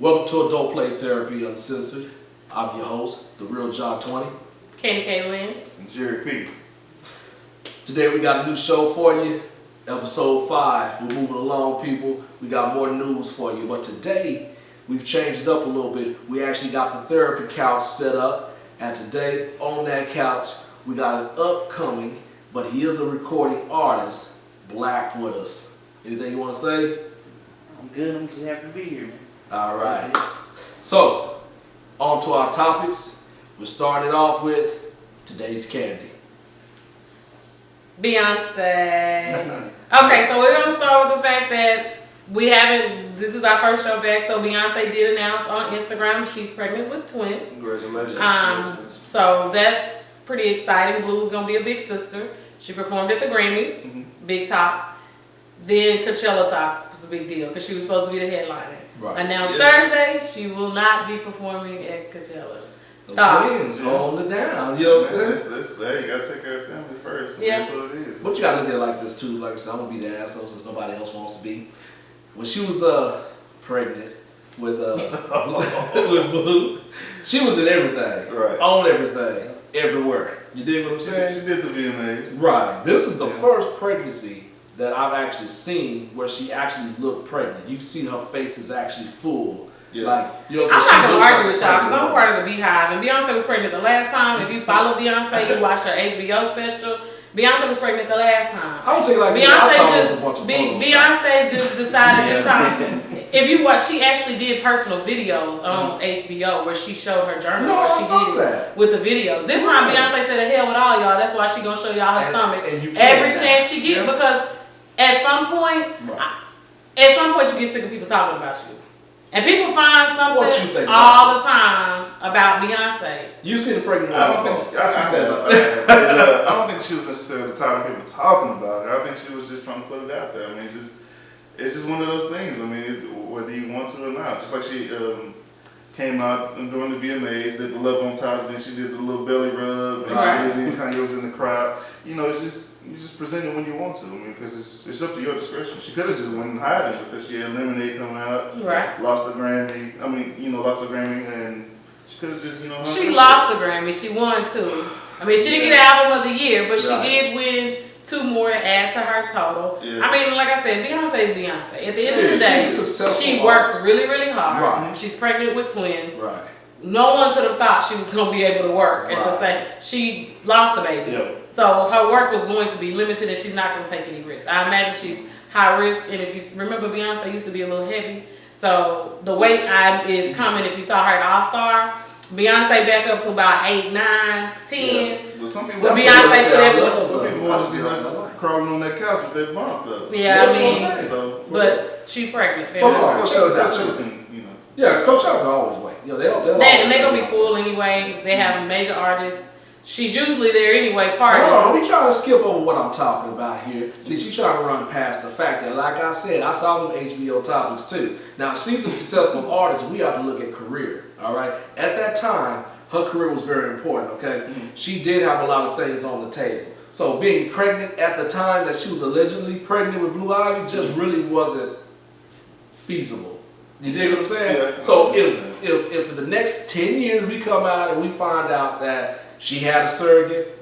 Welcome to Adult Play Therapy Uncensored. I'm your host, the real John 20. Candy K. Lynn. And Jerry P. Today we got a new show for you, episode 5. We're moving along, people. We got more news for you. But today, we've changed it up a little bit. We actually got the therapy couch set up. And today, on that couch, we got an upcoming, but he is a recording artist, Black with us. Anything you want to say? I'm good. I'm just happy to be here, man. All right. So, on to our topics. We're starting off with today's candy. Beyonce. Okay, so we're going to start with the fact that this is our first show back, so Beyonce did announce on Instagram she's pregnant with twins. Congratulations. So that's pretty exciting. Blue's going to be a big sister. She performed at the Grammys, big talk. Then Coachella talk was a big deal because she was supposed to be the headliner. Right. Announced Thursday, she will not be performing at Coachella. The twins holding it down. You know what I'm saying? Hey, you gotta take care of family first. Yeah. That's what it is. But you gotta look at it like this too. Like I said, I'm gonna be the asshole since nobody else wants to be. When she was pregnant with with Blue, she was in everything. Right. On everything. Everywhere. You dig what I'm saying? She did the VMAs. Right. This is the first pregnancy that I've actually seen where she actually looked pregnant. You see her face is actually full. Yeah. Like, you know, I'm not going to argue like with y'all because I'm part of the Beehive. And Beyonce was pregnant the last time. If you follow Beyonce, you watched her HBO special. Beyonce was pregnant the last time. I don't take like Beyonce just decided this time. If you watch, she actually did personal videos on HBO where she showed her journal. No, where I she saw did that. with the videos. This time Beyonce said, "The hell with all y'all." That's why she gonna show y'all her stomach and you every can't chance she get because at some point you get sick of people talking about you. And people find something all the time about Beyonce. You see the pregnant I don't think she was necessarily tired of people talking about her. I think she was just trying to put it out there. I mean, it's just one of those things. I mean, whether you want to or not. Just like she came out during the VMAs, did the Love on Top, then she did the little belly rub, and Jay-Z and Kanye was in the crowd. You know, you just present it when you want to. I mean, because it's up to your discretion. She could have just went and hiding because she had Lemonade come out, lost the Grammy. Lost the Grammy, and she could have just, She lost the Grammy. She won 2. I mean, she didn't get Album of the Year, but she did win 2 more to add to her total. Yeah. I mean, like I said, Beyonce is Beyonce. At the end of the day, she works really, really hard. Right. She's pregnant with twins. Right. No one could have thought she was going to be able to work at the same. She lost the baby. Yep. So her work was going to be limited and she's not going to take any risks. I imagine she's high risk. And if you remember, Beyonce used to be a little heavy. So the weight is coming. If you saw her at All-Star, Beyonce back up to about 8, 9, 10. Yeah. But some people want to see her crawling on that couch with that bump though. Yeah, I mean, but she's pregnant. Yeah, Coach Allen always wait. They're gonna be full anyway. They have major artists. She's usually there anyway, partying. Hold on, we trying to skip over what I'm talking about here. See, she's trying to run past the fact that, like I said, I saw them HBO topics too. Now, she's a successful artist. We have to look at career, all right? At that time, her career was very important, okay? Mm-hmm. She did have a lot of things on the table. So being pregnant at the time that she was allegedly pregnant with Blue Ivy just really wasn't feasible. You dig what I'm saying? Yeah, so if in the next 10 years we come out and we find out that she had a surrogate,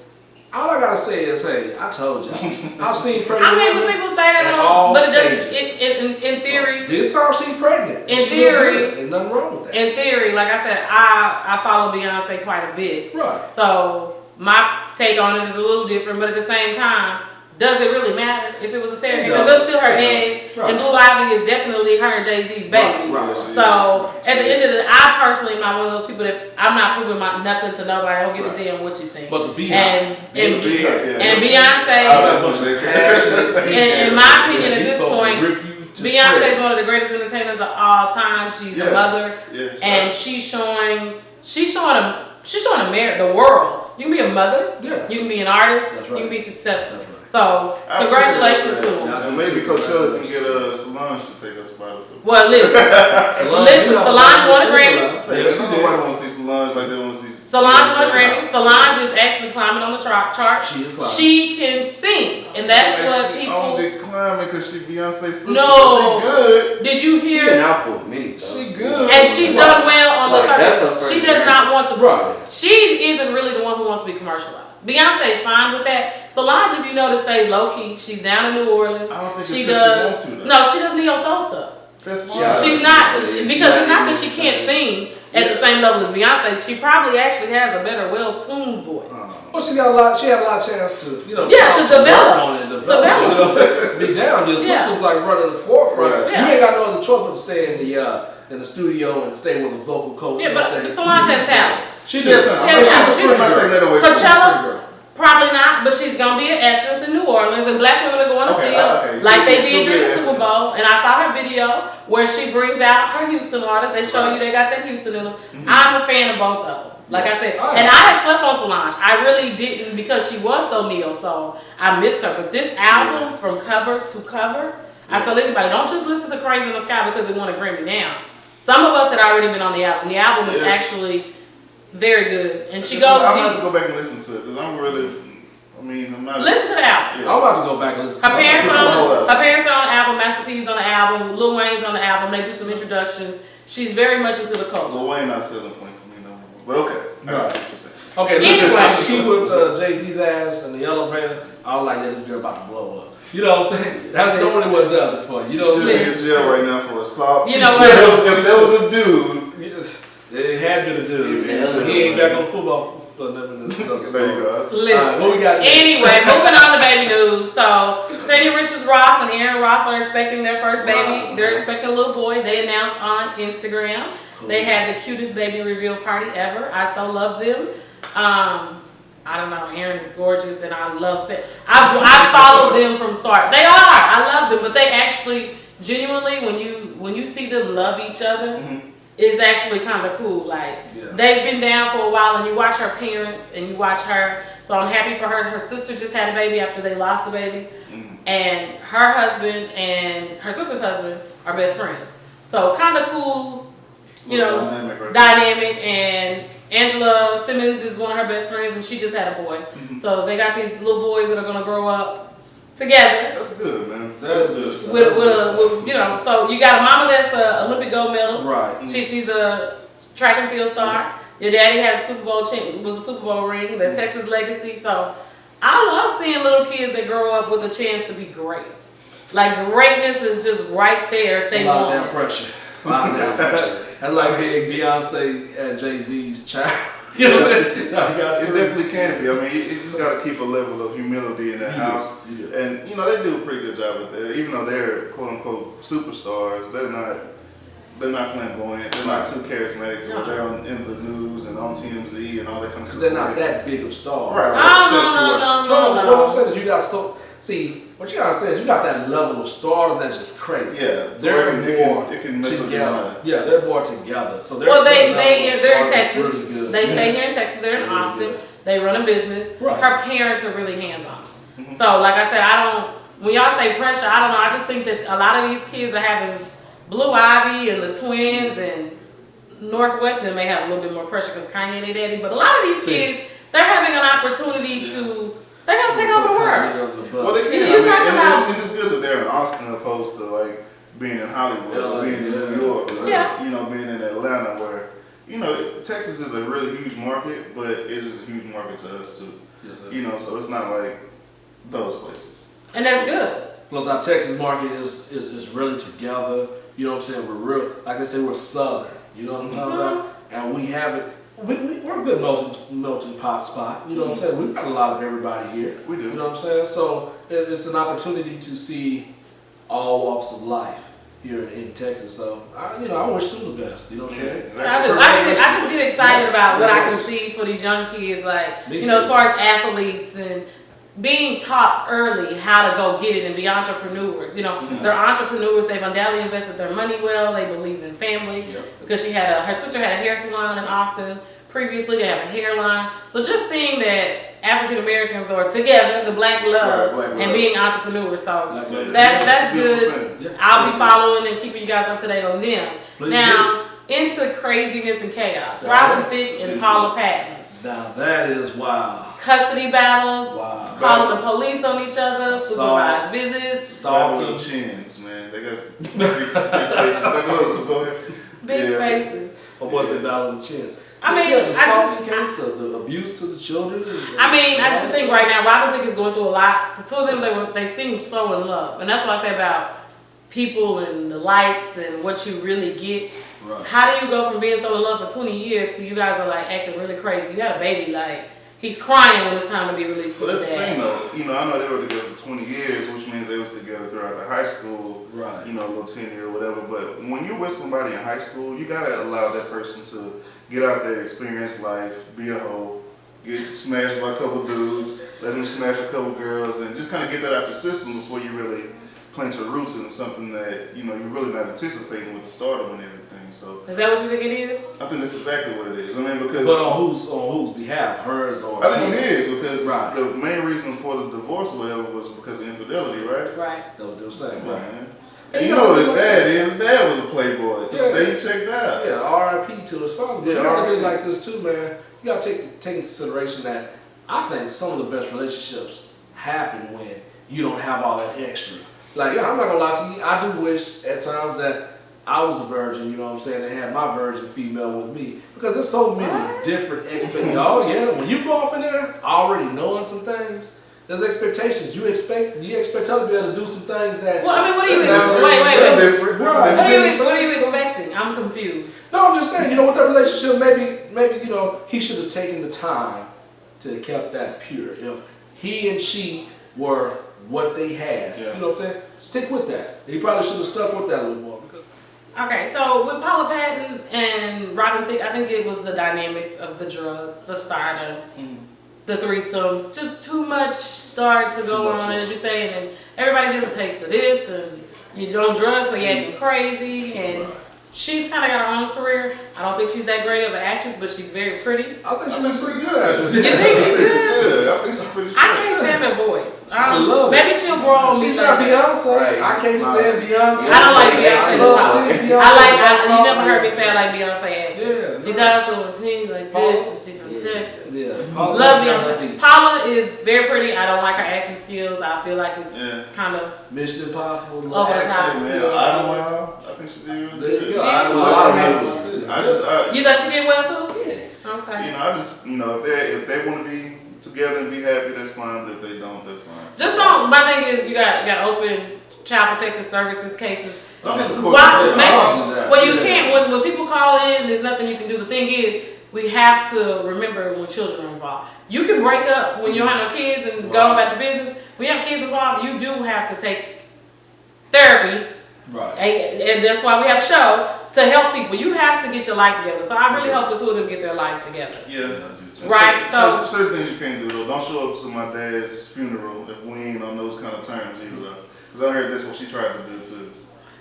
all I gotta say is, hey, I told y'all. I've seen pregnant women when people say that at all but stages. in theory. So this time she's pregnant. In theory, ain't nothing wrong with that. In theory, like I said, I follow Beyonce quite a bit. Right. So my take on it is a little different, but at the same time, does it really matter if it was a surrogate? Because that's still her egg, and Blue Ivy is definitely her and Jay-Z's baby. Right. So at the end of the day, I personally am not one of those people that I'm not proving nothing to nobody. I don't give a damn what you think. But the Beehive and Beyonce, in my opinion, at this point, Beyonce is one of the greatest entertainers of all time. She's a mother, and she's showing the world. You can be a mother. Yeah. You can be an artist. You can be successful. So, congratulations to him. And maybe Coachella can get Solange to take us by herself. Well, listen, Solange won a Grammy. Nobody want to see Solange like they want to see Solange won a Grammy. Solange is actually climbing on the chart. She is climbing. She can sing, and that's what she people. only climbing because she Beyonce's sister. No. She good. Did you She been hear? out for a minute, though. She good. And she's done well on the Like, that's her circuit. first She does Grammy. not want to. Right. She isn't really the one who wants to be commercialized. Beyonce's fine with that. Solange, if you notice, stays low key. She's down in New Orleans. I don't think She it's 'cause does. she want to. No, she does neo soul stuff. That's fine. Yeah. She's not She's because it's not not that she even can't sing at the Yeah. same level as Beyonce. She probably actually has a better, well-tuned voice. Well, she had a lot of chance to, you know, Yeah, talk to develop. work on it, develop. You know, be down. Your Yeah. sister's like running the forefront. Right. Yeah. You ain't got no other choice but to stay in the studio and stay with a vocal coach. Yeah, you know what I'm but saying? Solange has talent. She Yes, does. sir. She has She's talent. pretty much taking that away. Coachella? Probably not, but she's gonna be at Essence in New Orleans, and black women are going to Okay, see her okay. like they She'll did be during at the Super Essence. Bowl. And I saw her video where she brings out her Houston artists. They show you they got that Houston in them. I'm a fan of both of them. Like I said, Oh, and yeah. I had slept on Solange. I really didn't because she was so neo soul. I missed her. But this album, from cover to cover, I tell anybody, don't just listen to Crazy in the Sky because it won a Grammy. Now, some of us had already been on the album. The album is Yeah. actually very good, and she I'm goes gonna have to deep. go back and listen to it because I'm really. I mean, I'm not. Listen to the album. Yeah. I'm about to go back and listen Her to parents Listen to the whole on album. her parents are on the album, Master P's on the album, Lil Wayne's on the album. They do some introductions. She's very much into the culture. Lil Wayne not selling point for me no more. But okay, I got 6%. Okay, listen, Anyway. after she whipped Jay-Z's ass in the elevator, I was like, yeah, this girl about to blow up. You know what I'm saying? That's normally what does it for you. You know what I'm She's saying? in jail right now for assault. You know She what? should- If there was a dude, Yes, it had been a dude. Yeah. He ain't back on football for living in the stuff. there you go. Listen. What we got next? Anyway, moving on to baby news. So, Tanya Richards Ross and Aaron Ross are expecting their first baby. Wow. They're expecting a little boy. They announced on Instagram. They had the cutest baby reveal party ever. I so love them. I don't know. Aaron is gorgeous, and I love it. I followed them from start. They are. I love them, but they actually genuinely, when you see them love each other, it's actually kind of cool. Like Yeah. they've been down for a while, and you watch her parents, and you watch her. So I'm happy for her. Her sister just had a baby after they lost the baby, and her husband and her sister's husband are best friends. So kind of cool, you know, Dynamic right dynamic. And Angela Simmons is one of her best friends, and she just had a boy. So they got these little boys that are gonna grow up together. That's good, man. That's good stuff. With you know, so you got a mama that's a Olympic gold medal. Right. She's a track and field star. Your daddy has a Super Bowl was a Super Bowl ring, the Texas legacy. So I love seeing little kids that grow up with a chance to be great. Like greatness is just right there if It's they a lot of want damn it. pressure. A lot of damn pressure. That's like being Beyonce and Jay-Z's child. You know what I'm saying? It definitely can be. I mean, you just got to keep a level of humility in that house. You do. And, you know, they do a pretty good job with that. Even though they're quote-unquote superstars, they're not flamboyant. They're not too charismatic to where they're in the news and on TMZ and all that kind of Because stuff. they're not that big of stars. Right. No. What I'm saying is you got what you gotta understand is you got that level of stardom that's just crazy. Yeah. They're more it can mess up your together. mind. Yeah, they're more together. So Well, they're in Texas. Texas. Really good. They stay here in Texas. They're in Really Austin. good. They run a business. Right. Her parents are really hands-on. So, like I said, when y'all say pressure, I don't know. I just think that a lot of these kids are having Blue Ivy and the twins and Northwestern may have a little bit more pressure because Kanye and their daddy. But a lot of these kids, they're having an opportunity to, they're going to take over the world. Well, they can. You're talking about- and it's good that they're in Austin opposed to like being in Hollywood or being in New York or Yeah. you know being in Atlanta where you know Texas is a really huge market, but it's just a huge market to us too. Yes, sir. You know, so it's not like those places. And that's good. Plus, our Texas market is really together. You know what I'm saying? We're real, like I said, we're Southern. You know what I'm talking about? And we have it. We're a good melting pot spot. You know what I'm saying? We've got a lot of everybody here. We do. You know what I'm saying? So it's an opportunity to see all walks of life here in Texas. So I wish them the best. You know what I'm saying? I do. I just get excited about what I can see for these young kids, like, Me you know, too. as far as athletes and being taught early how to go get it and be entrepreneurs. You know, they're entrepreneurs. They've undoubtedly invested their money well. They believe in family because her sister had a hair salon in Austin. Previously, they have a hairline. So just seeing that African Americans are together, the black love, Black love. and being entrepreneurs. So Black love. that's beautiful good. thing. I'll be following and keeping you guys up to date on them. Please Now, into craziness and chaos. Robin Thicke and Paula Patton. Now that is wild. Custody battles, Wow. calling the police on each other, Assault. supervised visits, Stalking Stalking. chins, man. They got big faces. Go ahead. big faces. Or was it battle of the chin? I mean, yeah, the I stalking just- case, the abuse to the children. I mean, I just think right now, Robin Thicke is going through a lot. The two of them, they seem so in love. And that's what I say about people and the lights and what you really get. Right. How do you go from being so in love for 20 years to you guys are like acting really crazy? You got a baby, like, he's crying when it's time to be released. Well, that's the his thing, dad. though. I know they were together for 20 years, which means they was together throughout the high school, Right. a little tenure or whatever. But when you're with somebody in high school, you gotta allow that person to get out there, experience life, be a hoe, get smashed by a couple dudes, let them smash a couple girls, and just kind of get that out your system before you really plant your roots into something that you're really not anticipating with the stardom and everything. So Is that what you think it is? I think that's exactly what it is. I mean, because But on whose behalf? Hers or I think it is because Right. the main reason for the divorce or whatever was because of infidelity, right? Right. That was what they were saying, Right. right? And you know what his dad is? His dad was a playboy. Till Yeah. the day he checked out. Yeah, R.I.P. to his father. But Yeah, you gotta look at it R.I.P. like this too, man. You gotta take into consideration that I think some of the best relationships happen when you don't have all that extra. Like, I'm not gonna lie to you, I do wish at times that I was a virgin, you know what I'm saying, and had my virgin female with me. Because there's so many different expectations. Oh yeah, when you go off in there already knowing some things, there's expectations. You expect her to be able to do some things that Well, I mean, what are you sound- wait, That's wait. different. That's Right. different. What are you expecting? I'm confused. No, I'm just saying, with that relationship, maybe he should have taken the time to have kept that pure. If he and she were what they had, Yeah. you know what I'm saying? Stick with that. He probably should have stuck with that a little more. Okay, so with Paula Patton and Robin Thicke, I think it was the dynamics of the drugs, the stardom, the threesomes, just too much start to go on, as you say, and everybody gets a taste of this, and you're on drugs, so you're acting crazy, and she's kind of got her own career. I don't think she's that great of an actress, but she's very pretty. I think she's pretty good at You think she's good? I think she's pretty I can't stand her voice. I love it. Maybe she'll grow on me. She's not later. Beyonce. Right. I can't Nah, stand Beyonce. I don't like I Beyonce love at all. seeing Beyonce. You never heard me say I like Beyonce. Yeah. She talks to me like this, and she's from Texas. Yeah. Love Beyonce. Paula is very pretty. I don't like her acting skills. I feel like it's kind of Mission Impossible. Oh, that's hot. Shit, man. Idlewild, I think she did really There you good. go. Yeah. I love I too. You thought she did well too? Yeah. Okay. I just, if they want to be together and be happy, that's fine. But if they don't, that's fine. Just don't. My thing is, you got open child protective services cases. Don't get the Why- court. Why? Yeah, I'll do that. Well, you Yeah. can't. When people call in, there's nothing you can do. The thing is, we have to remember when children are involved. You can break up when you don't have no kids and go about your business. When you have kids involved, you do have to take therapy. Right. And that's why we have a show to help people. You have to get your life together. So I really hope the two of them get their lives together. Yeah. Right, so- certain things you can't do though. Don't show up to my dad's funeral if we ain't on those kind of terms either though. Because I heard that's what she tried to do too.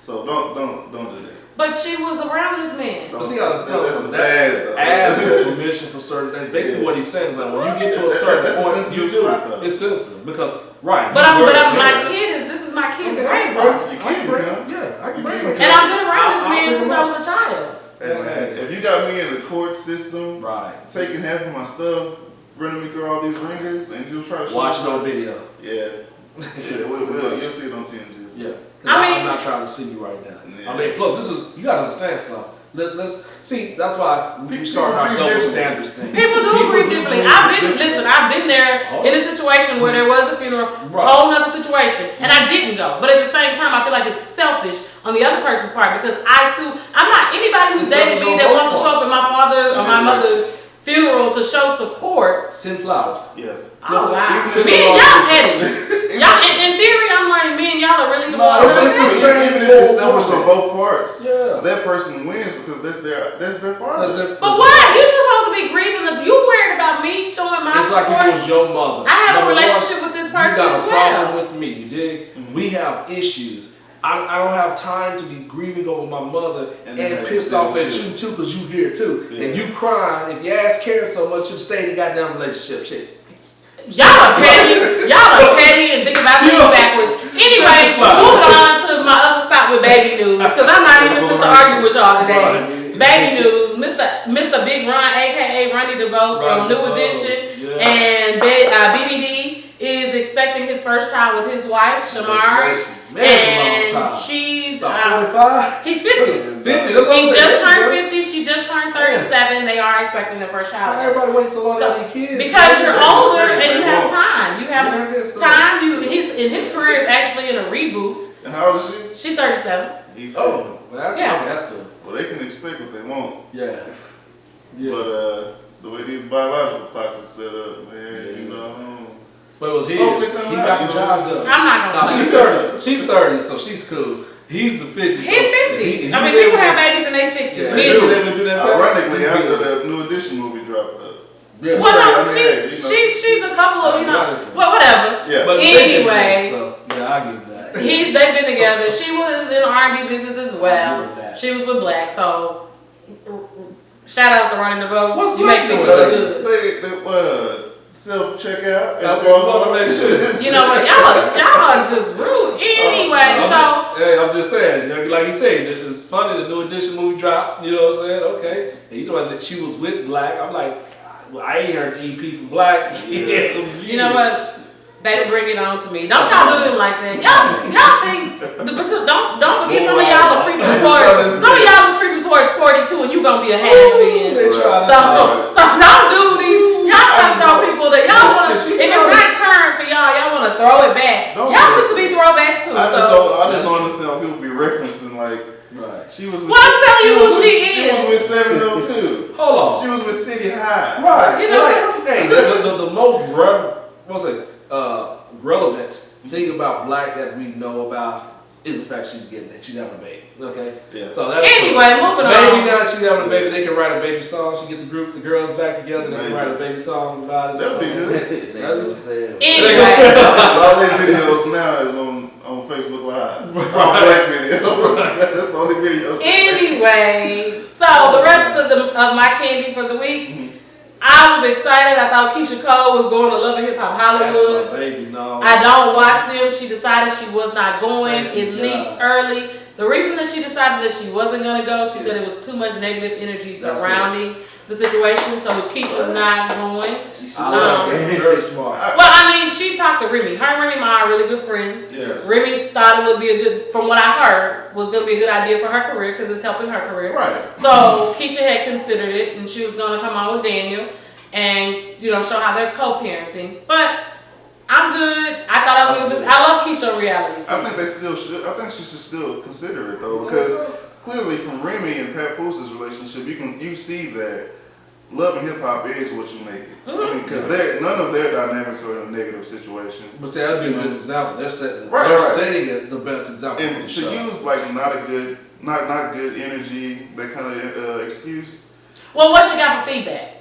So don't do that. But she was around this man. But you gotta tell That's something. bad, That though. asks for permission for certain things. Basically, Yeah. what he's saying is that when you get to a certain That's a point, sensitive you do. spot, though. It's sensitive because right. But you I'm were my there. kid is. This is my kid's Okay, I can grandfather. bring. You I can can bring. come. Yeah, I can You bring. can. my And kid. I've been around this I'll man pick since him I up. was a child. Hey, if you got me in the court system, Right. taking half of my stuff, running me through all these ringers, and you'll try to Watch it show on video. Yeah, you'll see it on TNG. Yeah. I mean- I'm not trying to see you right now. Yeah. I mean, plus you gotta understand something. Let's see. That's why we People start our agree double differently. standards thing. People do agree differently. I've been there in a situation where there was a funeral, Right. whole nother situation, and I didn't go. But at the same time, I feel like it's selfish on the other person's part because I'm not anybody who's It's dated selfish me on that both wants to show up at my father or my mother's funeral to show support. Send flowers. Yeah. Oh wow, Even if me and it's y'all wrong- petty. Y'all, in theory, I'm learning me and y'all are really the No, ones. it's that are the petty. same. even if it's selfish on both parts, Yeah. that person wins because that's their father. But why? You're supposed to be grieving. You worried about me showing my It's like support. if it was your mother. I have a Number one, relationship with this person You got a as problem well. with me, you dig? We have issues. I don't have time to be grieving over my mother And and then pissed that off at shit. you too because you here too. Yeah. And you crying. If your ass cared so much, you'd stay in the goddamn relationship. Shit. Y'all are petty. Y'all are petty and think about things backwards. Anyway, moving on to my other spot with baby news because I'm not even supposed to argue with y'all today. Baby news, Mr. Big Ron, aka aka Ronnie DeVoe from New Edition, and BBD is expecting his first child with his wife, Shamari. Man, and she's about 45. He's 50. 50. He just turned 50. She just turned 37. They are expecting their first child. Why everybody waiting so long to have kids? Because you're older and you have time. You have time. His career is actually in a reboot. And how old is she? She's 37. Oh, well, that's cool. Well, they can expect what they want. Yeah. But the way these biological clocks are set up, man, you know. But it was his. He got the job done. I'm not gonna. She's 30. She's 30, so she's cool. He's the 50. He's 50. I mean, people have babies in their 60s. Yeah, they do that. Ironically, after the New Edition movie dropped. Yeah. Well, no, she's a couple of, well, whatever. Yeah. But anyway, so yeah, I give that. They've been together. She was in the R&B business as well. She was with Black, so shout out to Ronnie DeVoe. You make things look good. They self-checkout. You know what? Y'all just rude. Anyway, Hey, I'm just saying, like you said, it's funny the New Edition movie dropped, you know what I'm saying? Okay. And you talking about that she was with Black. I'm like, well, I ain't heard the EP from Black. You know what? Baby, bring it on to me. Don't y'all do them like that. Y'all think, don't forget some of y'all are creeping towards, some of y'all is creeping towards 42 and you gonna be a has-been. So don't do these. Y'all try to show people that y'all want to, if it's not current for y'all want to throw it back. Y'all supposed to be throwbacks too. I just don't understand how people be referencing like, she was with, well, I'm telling you who she is. She was with 702. Hold on. She was with City High. Right. You know, hey, the most relevant thing about Black that we know about is the fact she's getting it. She's having a baby. Okay? Yeah. So that's anyway, moving on. Maybe now that she's having a baby, they can write a baby song. She get the girls back together, they can write a baby song about it. That would be good. Anyway. All their videos now is on Facebook Live. Right. All Black videos. That's the only videos. Anyway, so the rest of my candy for the week, I was excited. I thought Keisha Cole was going to Love and Hip Hop Hollywood. That's my baby, no. I don't watch them. She decided she was not going. It leaked early. The reason that she decided that she wasn't going to go, she said it was too much negative energy surrounding the situation. So Keisha's not going. Very smart. Well, I mean, she talked to Remy. Her and Remy Ma are really good friends. Yes. Remy thought it would be a good, from what I heard, was going to be a good idea for her career because it's helping her career. Right. So Keisha had considered it, and she was going to come on with Daniel and, show how they're co-parenting. But I'm good. I thought I was going to I love Keisha on reality too. I think they still should. I think she should still consider it though, because clearly from Remy and Pat Poos's relationship, you see that Love and Hip Hop is what you make it. I mean, because none of their dynamics are in a negative situation. But see, that'd be a good example. They're setting setting the best example. And for the to show. use like not good energy, that kind of excuse. Well, what she got for feedback?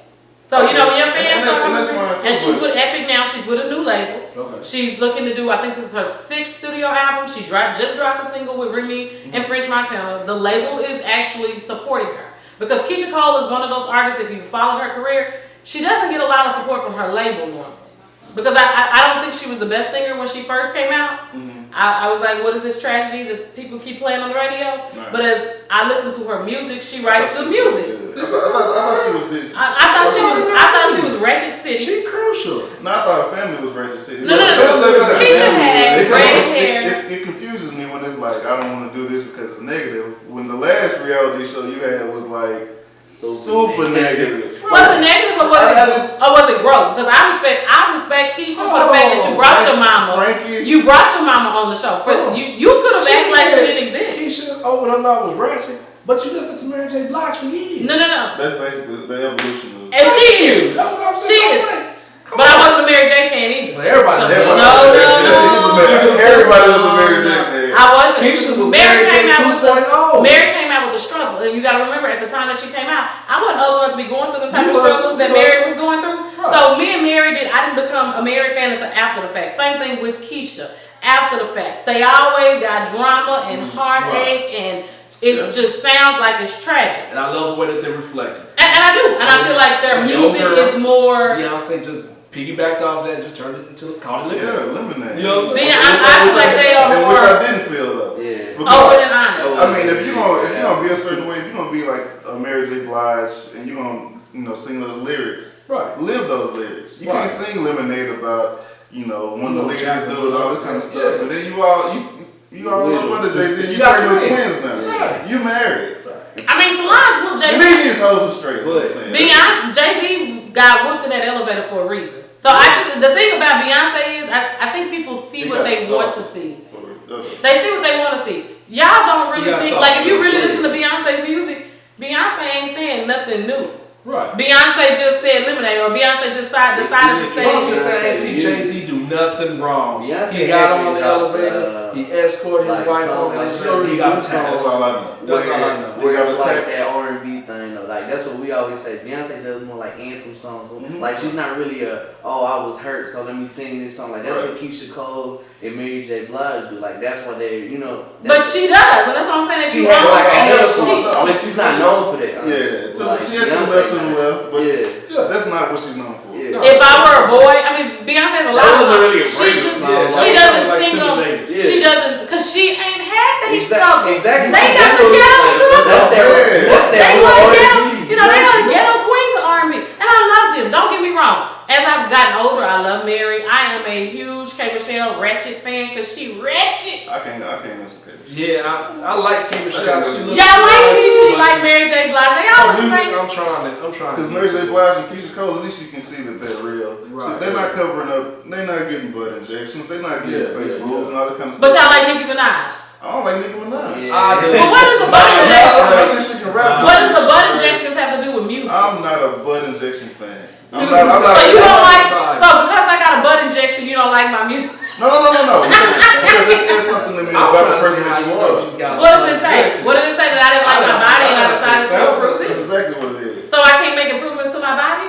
So, when your fans and she's with Epic now, she's with a new label. Okay. She's looking to do, I think this is her 6th studio album. She just dropped a single with Remy and French Montana. The label is actually supporting her. Because Keisha Cole is one of those artists, if you followed her career, she doesn't get a lot of support from her label normally. Because I don't think she was the best singer when she first came out. I was like, what is this tragedy that people keep playing on the radio? Right. But as I listen to her music, she writes good music. I thought she was this. I thought she was Ratchet City. She crucial. No, I thought her family was Ratchet City. No. Keisha had red hair. It confuses me when it's like, I don't want to do this because it's negative. When the last reality show you had was like, super negative. Was it negative or was it growth? Because I respect Keisha for the fact that you brought your mama. Frankie. You brought your mama on the show. You could have acted like she didn't exist. Keisha opened her mouth was ratchet, but you listened to Mary J. Blige for years. No. That's basically the evolution of it. And she is. That's what I'm saying. She is. But I wasn't a Mary J. fan either. But everybody was a Mary J. fan. I wasn't. Keisha was Mary J. 2.0. Mary came out with the struggle. And you got to remember, at the time that she came out, I wasn't old enough to be going through the type of struggles that Mary was going through. Right. So me and Mary I didn't become a Mary fan until after the fact. Same thing with Keisha. After the fact. They always got drama and heartache and it just sounds like it's tragic. And I love the way that they reflect it. And I do. And I feel like their music is more... Beyonce just piggybacked off that, just turned it into called it lemonade. You know what I'm saying? I feel like they are more... Which I didn't feel though. Yeah. Open and honest. I mean, if you're gonna be a certain way, if you're gonna be like a Mary J. Blige and you're gonna sing those lyrics. Right. Live those lyrics. You Right. can't sing Lemonade about, when the ladies Jackson do and all this kind of stuff. Yeah. But then you all love under Jay-Z. You got got twins. twins now. Right. You married. I mean, Solange whooped You Jay-Z. need these hoes straight. What I'm saying. Beyonce, Jay-Z got whooped in that elevator for a reason. So the thing about Beyonce is, I think people see what they want to see. They see what they want to see. Y'all don't really think, like, if you really listen to Beyonce's music, Beyonce ain't saying nothing new. Right. Beyonce just said Lemonade, or Beyonce just decided to say. I'm just saying, see Jay-Z do nothing wrong. Beyonce He got on the dropped, elevator. He escorted his wife on the elevator. He got That's taxed. all I know. That's all I know. We got It's to like take. that R&B thing though. Like that's what we always say. Beyonce does more like anthem songs. Like she's not really I was hurt, so let me sing this song. Like that's what Keisha Cole and Mary J. Blige do. Like that's why they, But she does, and that's what I'm saying. That she you has wrong. like a hit She- song, but she's not known for that. Yeah, Like, she had Beyonce to the left, but Yeah. that's not what she's known for. Yeah. If I were a boy, I mean, Beyonce has a lot That of wasn't songs. really a She breakup just, song. she That doesn't was like sing them. Simulated. Yeah. She doesn't, cause she ain't had they struggle. Exactly. They got the ghetto struggle. That's They that go to R&B. ghetto, they go to ghetto queens of R&B, and I love them. Don't get me wrong. As I've gotten older, I love Mary. I am a huge K. Michelle Ratchet fan, cause she ratchet. I can't listen to it. Yeah, I like Kim Michelle. Y'all like Keisha, like Mary J. Blige. They all the same. I'm trying. Because Mary J. Blige and Keisha Cole, at least you can see that they're real. Right. So they're not covering up. They're not getting butt injections. They're not getting fake boobs and all that kind of But stuff. y'all like Nicki Minaj. I don't like Nicki Minaj. I do. But what does the butt injection? I think she can rap. What does the butt injections have to do with music? I'm not a butt injection fan. I'm You not. So you don't like, Sorry. so because I got a butt injection, you don't like my music? No. Because it says something to me I'm about the trying to person see that how you you know are. if you got What does it say? What does it say that I didn't like my body and I decided to approve That's it? exactly what it is. So I can't make improvements to my body?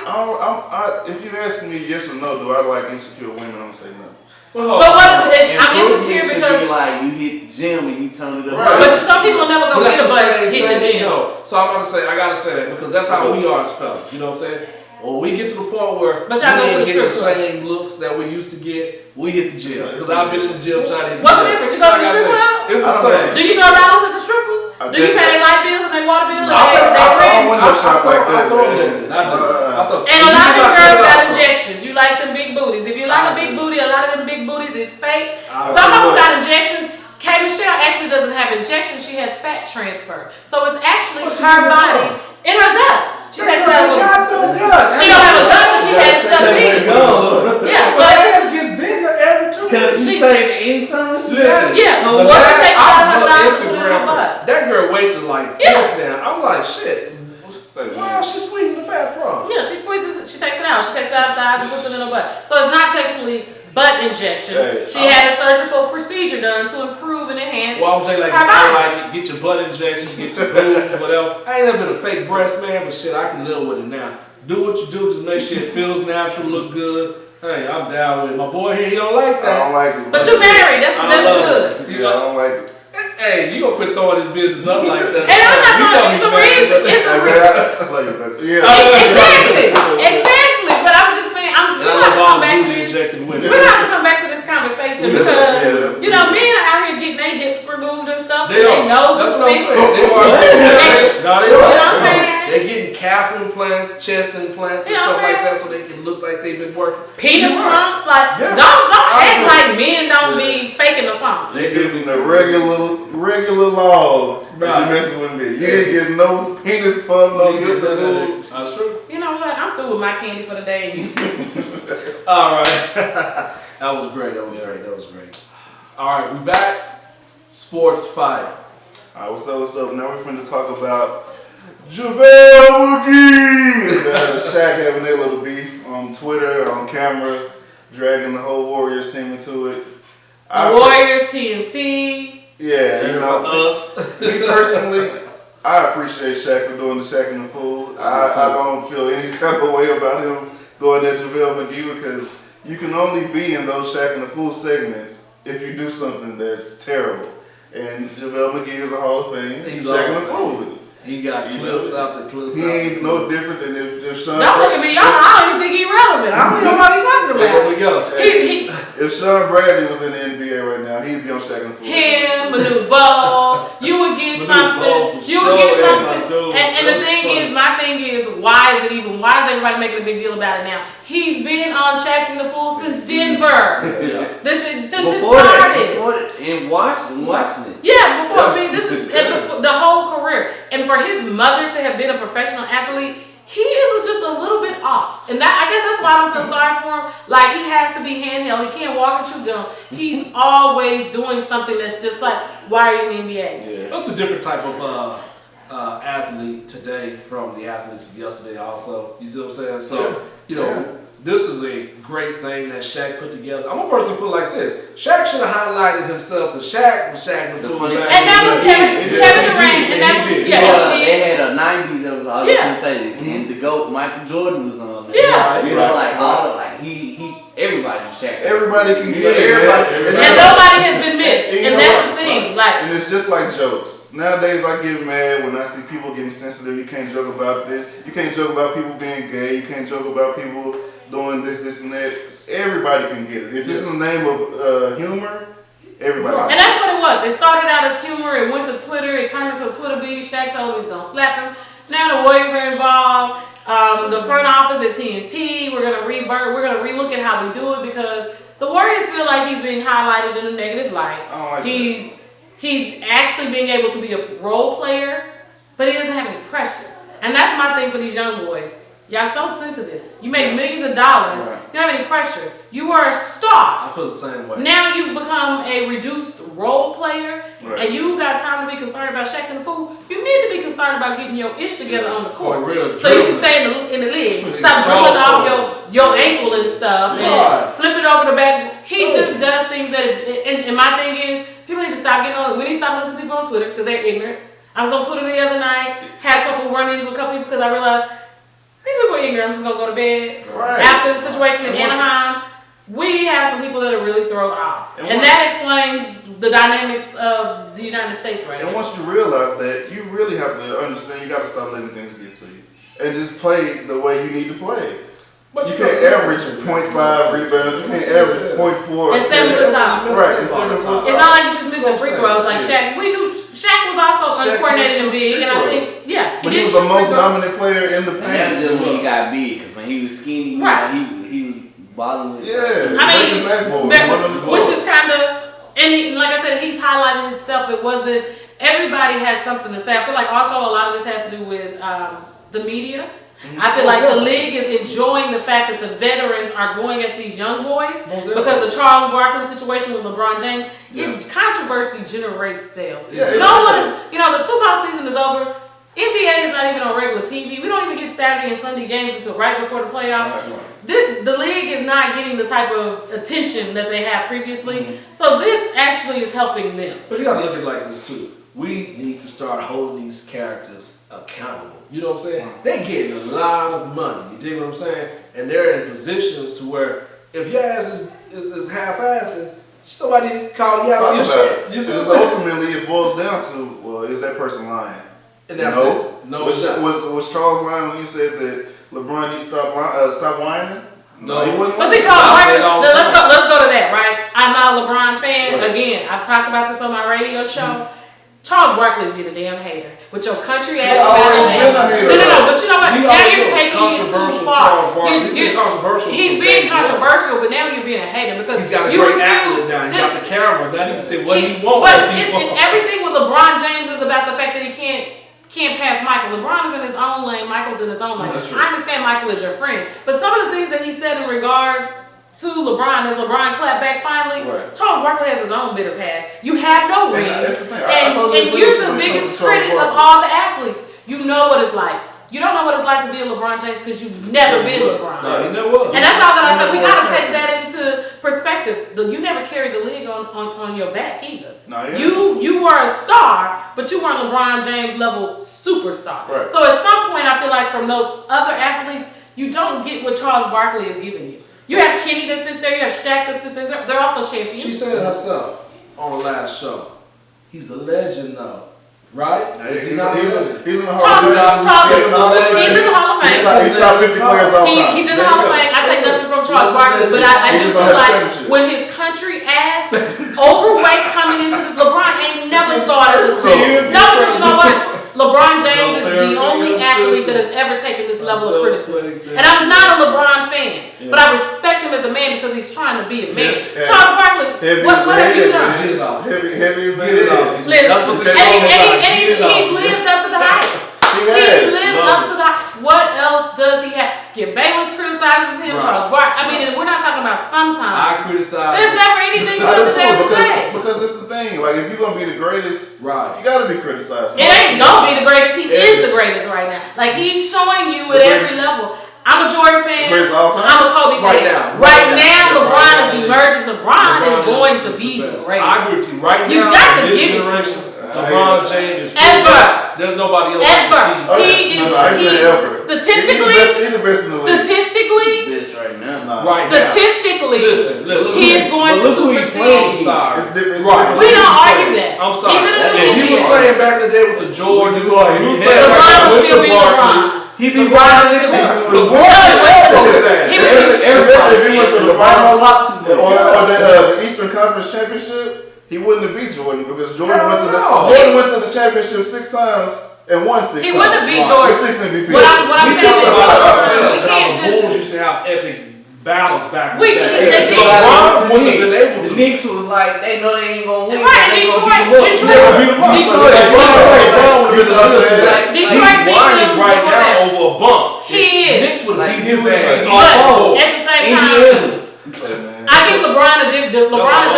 If you ask me yes or no, do I like insecure women? I'm gonna say no. But what is it? I'm insecure Should because. be like you hit the gym and you turn it up. Right. But some people will never go get a butt hit the gym. No. So I'm gonna say, I gotta say that because that's how we are as fellas. You know what I'm saying? When we get to the point where But y'all we go to ain't the getting the strip club. same looks that we used to get, we hit the gym. Because I've been in the gym trying to hit the What's gym. the difference? You So go to I the gotta strip say, club? It's the I don't same. Do you throw dollars at the strippers? Do you pay their light bills and their water bills and I their rent? window shop like that. I throw a little bit. I throw. And a lot of them girls got injections. You like some big booties. If you like a big booty, a lot of them big booties is fake. Some of them got injections. K. Michelle actually doesn't have injections. She has fat transfer. So it's actually her body in her gut. She takes that little. She don't have a gut, but she had it stuck in. Yeah, But but ass gets bigger every 2 Cause weeks. she take anytime. Listen, yeah, the what she bag- takes I out of her look thighs, put it in Instagram her for- butt. That girl waist is like Yeah. this now. I'm like, shit. Where is she squeezing the fat from? Yeah, she squeezes it, she takes it out. She takes it out of the thighs and puts it in her butt. So it's not technically butt injections. Hey, She had a surgical procedure done to improve and enhance. Well, I'm saying like, Her body. I like it. Get your butt injection, get your boobs, whatever. I ain't never been a fake breast man, but shit, I can live with it now. Do what you do, just make sure it feels natural, look good. Hey, I'm down with it. My boy here, he don't like I that. don't like it. But you're married. That's I love good. it. Yeah, I don't like it. Hey, you gonna quit throwing this business up like that? And I'm not You know going. It's a you married, reason. but- It's a I reason. like it. Yeah. Exactly. But I'm just saying, And we're I gonna love come all back the to booty this. injected women. We're gonna have to come back to this conversation Yeah, because that's men are out here getting their hips removed and stuff. They are. Their noses That's what I'm fixed. saying. They are. No, they You know are. what I'm saying? They're getting calf implants, chest implants, and You know stuff what I'm like that, so they can look like they've been working. Penis You're pumps, like Yeah. don't I act agree. like men don't be faking the phone. They giving the regular log. Right. You messing with me. You ain't getting no penis pump, no You hip get none of removals. that. That's true. You know what? I'm through with my candy for the day, and you too. All right. That was great. That was great. All right, we back. Sports fight. Alright, what's up? Now we're finna talk about JaVale McGee! Shaq having their little beef on Twitter, on camera, dragging the whole Warriors team into it. The Warriors, TNT. Yeah, you know, Us. me personally, I appreciate Shaq for doing the Shaq and the Fool. I don't feel any kind of way about him going at JaVale McGee because you can only be in those Shaq and the Fool segments if you do something that's terrible. And JaVale McGee is a Hall of Fame. He's Shaq and Hall the of Fool. He got clips after clips. He after ain't no clips. different than if Sean. Don't look at me, y'all. I don't even think he's relevant. I don't even know what he's talking There about. we go. He, If Sean Bradley was in the NBA right now, he'd be on Shaq and the Fool. him, Manu Ball, you would get Manu Ball something. for You would get sure, something. my dude. And the Those thing fun. is, my thing is, why is it even and why is everybody making a big deal about it now? He's been on Shaq and the Fool since Denver. Since it started. In Washington. Yeah, before, I mean, this is the whole career. And for his mother to have been a professional athlete, he is just a little bit off. And that, I guess that's why I don't feel sorry for him. Like, he has to be handheld. He can't walk and chew gum. He's always doing something that's just like, why are you in the NBA? Yeah. What's the different type of athlete today from the athletes of yesterday also? You see what I'm saying? So, this is a great thing that Shaq put together. I'm a person to put it like this. Shaq should have highlighted himself. The Shaq was Shaq the Fool. And that was Kevin Durant. And that was, they had a 90s that was all you can say this. And the GOAT, Michael Jordan was on there. Yeah. Like all everybody was Shaq. Everybody can get it. And nobody has been missed. And that's the thing. And it's just like jokes. Nowadays I get mad when I see people getting sensitive. You can't joke about this. You can't joke about people being gay. You can't joke about people doing this, and that. Everybody can get it. If it's in the name of humor, everybody can. And that's what it was. It started out as humor. It went to Twitter. It turned into a Twitter beef. Shaq told him he's going to slap him. Now the Warriors are involved. The front office at TNT, we're gonna relook at how we do it because the Warriors feel like he's being highlighted in a negative light. He's actually being able to be a role player, but he doesn't have any pressure. And that's my thing for these young boys. Y'all so sensitive. You make millions of dollars. Right. You don't have any pressure. You are a star. I feel the same way. Now you've become a reduced role player, Right. and you got time to be concerned about Shaq and the Fool. You need to be concerned about getting your ish together on the court, so you can stay in the league. Stop dribbling off your ankle and stuff, and flip it over the back. He just does things that. And my thing is, people need to stop getting on. We need to stop listening to people on Twitter because they're ignorant. I was on Twitter the other night, had a couple run-ins with a couple people because I realized these people are ignorant. I'm just gonna go to bed. Right. After the situation in Anaheim, we have some people that are really thrown off. And that explains the dynamics of the United States right now. And once you realize that, you really have to understand you got to stop letting things get to you. And just play the way you need to play. But you can't average 0.5 rebounds, you can't average 0.4. And 7 to the top. Right, and 7 to the top. It's not like you just missed the free throws like Shaq. We knew Shaq was also uncoordinated and big, and I think, but he was the most dominant player in the paint. That's just when he got big, because when he was skinny, he was balling. Yeah, which is kind of, and like I said, he's highlighting himself. It wasn't, everybody has something to say. I feel like also a lot of this has to do with the media. I feel like the league is enjoying the fact that the veterans are going at these young boys because the Charles Barkley situation with LeBron James, controversy generates sales. No one is, the football season is over. NBA is not even on regular TV. We don't even get Saturday and Sunday games until right before the playoffs. The league is not getting the type of attention that they had previously. So this actually is helping them. But you got to look at it like this too. We need to start holding these characters accountable. You know what I'm saying? They're getting a lot of money. You dig what I'm saying? And they're in positions to where if your ass is half-assing, somebody call you out on your shit. Because ultimately it boils down to, well, is that person lying? And that's it. No, was Charles lying when he said that LeBron needs to stop whining? No, he wasn't. But see, Charles Barkley, let's go to that, right? I'm not a LeBron fan. Right. Again, I've talked about this on my radio show. Charles Barkley's been a damn hater. With your country ass. No, but you know what? Now you're taking it too far. He's being controversial, but now you're being a hater because he's got a great athlete now. He got the camera. Now he can say what he wants. But everything with LeBron James is about the fact that he can't pass Michael. LeBron is in his own lane. Michael's in his own lane. I understand Michael is your friend, but some of the things that he said in regards to LeBron, as LeBron clapped back finally, Charles Barkley has his own bitter past. You have no ring. That's the thing. And you're the biggest critic of all the athletes. You know what it's like. You don't know what it's like to be a LeBron James because you've never been LeBron. No, you never was. And that's all that I said. We got to take that into perspective. You never carried the league on your back either. No, You were a star, but you weren't LeBron James level superstar. Right. So at some point, I feel like from those other athletes, you don't get what Charles Barkley is giving you. You have Kenny that sits there. You have Shaq that sits there. They're also champions. She said it herself on the last show. He's a legend, though. Right? He's in the Hall of Fame. He's in the Hall of Fame. He's top 50 players all time. He's in the Hall of Fame. I take nothing from Charles Barkley, but I just feel like when his country ass, overweight coming into the LeBron ain't never started to see. No, because you know what? LeBron James is the only athlete that has ever taken this level of criticism. And I'm not a LeBron fan, but I respect him as a man because he's trying to be a man. Charles Barkley, what have you done? Heavy as the head. And he's lived up to the hype. He lives up to the hype. What else does he have? Skip Bayless criticizes him. Charles Barkley. I mean, and we're not talking about sometimes. I criticize. There's never anything good to say. Because it's the thing. Like, if you're gonna be the greatest, you gotta be criticized. It ain't gonna be the greatest. He is the greatest right now. Like, he's showing you at every level. I'm a Jordan fan. All time. I'm a Kobe fan. Right now, LeBron is emerging. LeBron is going to be great. I agree with you. Right now, you got to give it to him. LeBron James is There's nobody else. Statistically, he's the best in the league. Statistically, listen. He is going to supersede. I'm sorry. It's different. We don't argue that. I'm sorry. He was playing back in the day with the Jordan. LeBron was still being LeBron. He be riding it. Especially if he went to the finals or the Eastern Conference Championship. He wouldn't have beat Jordan because Jordan went to the championship 6 times and won 6 times. He wouldn't have beat Jordan. 6 MVPs. What I'm saying is, how the Bulls used to have epic battles back in the day. LeBron wouldn't have been able to. The Knicks was like, they know they ain't gonna win. Right, Detroit beat them right now over a bump. He is. Knicks would have beat his ass. But at the same time, I give LeBron is in a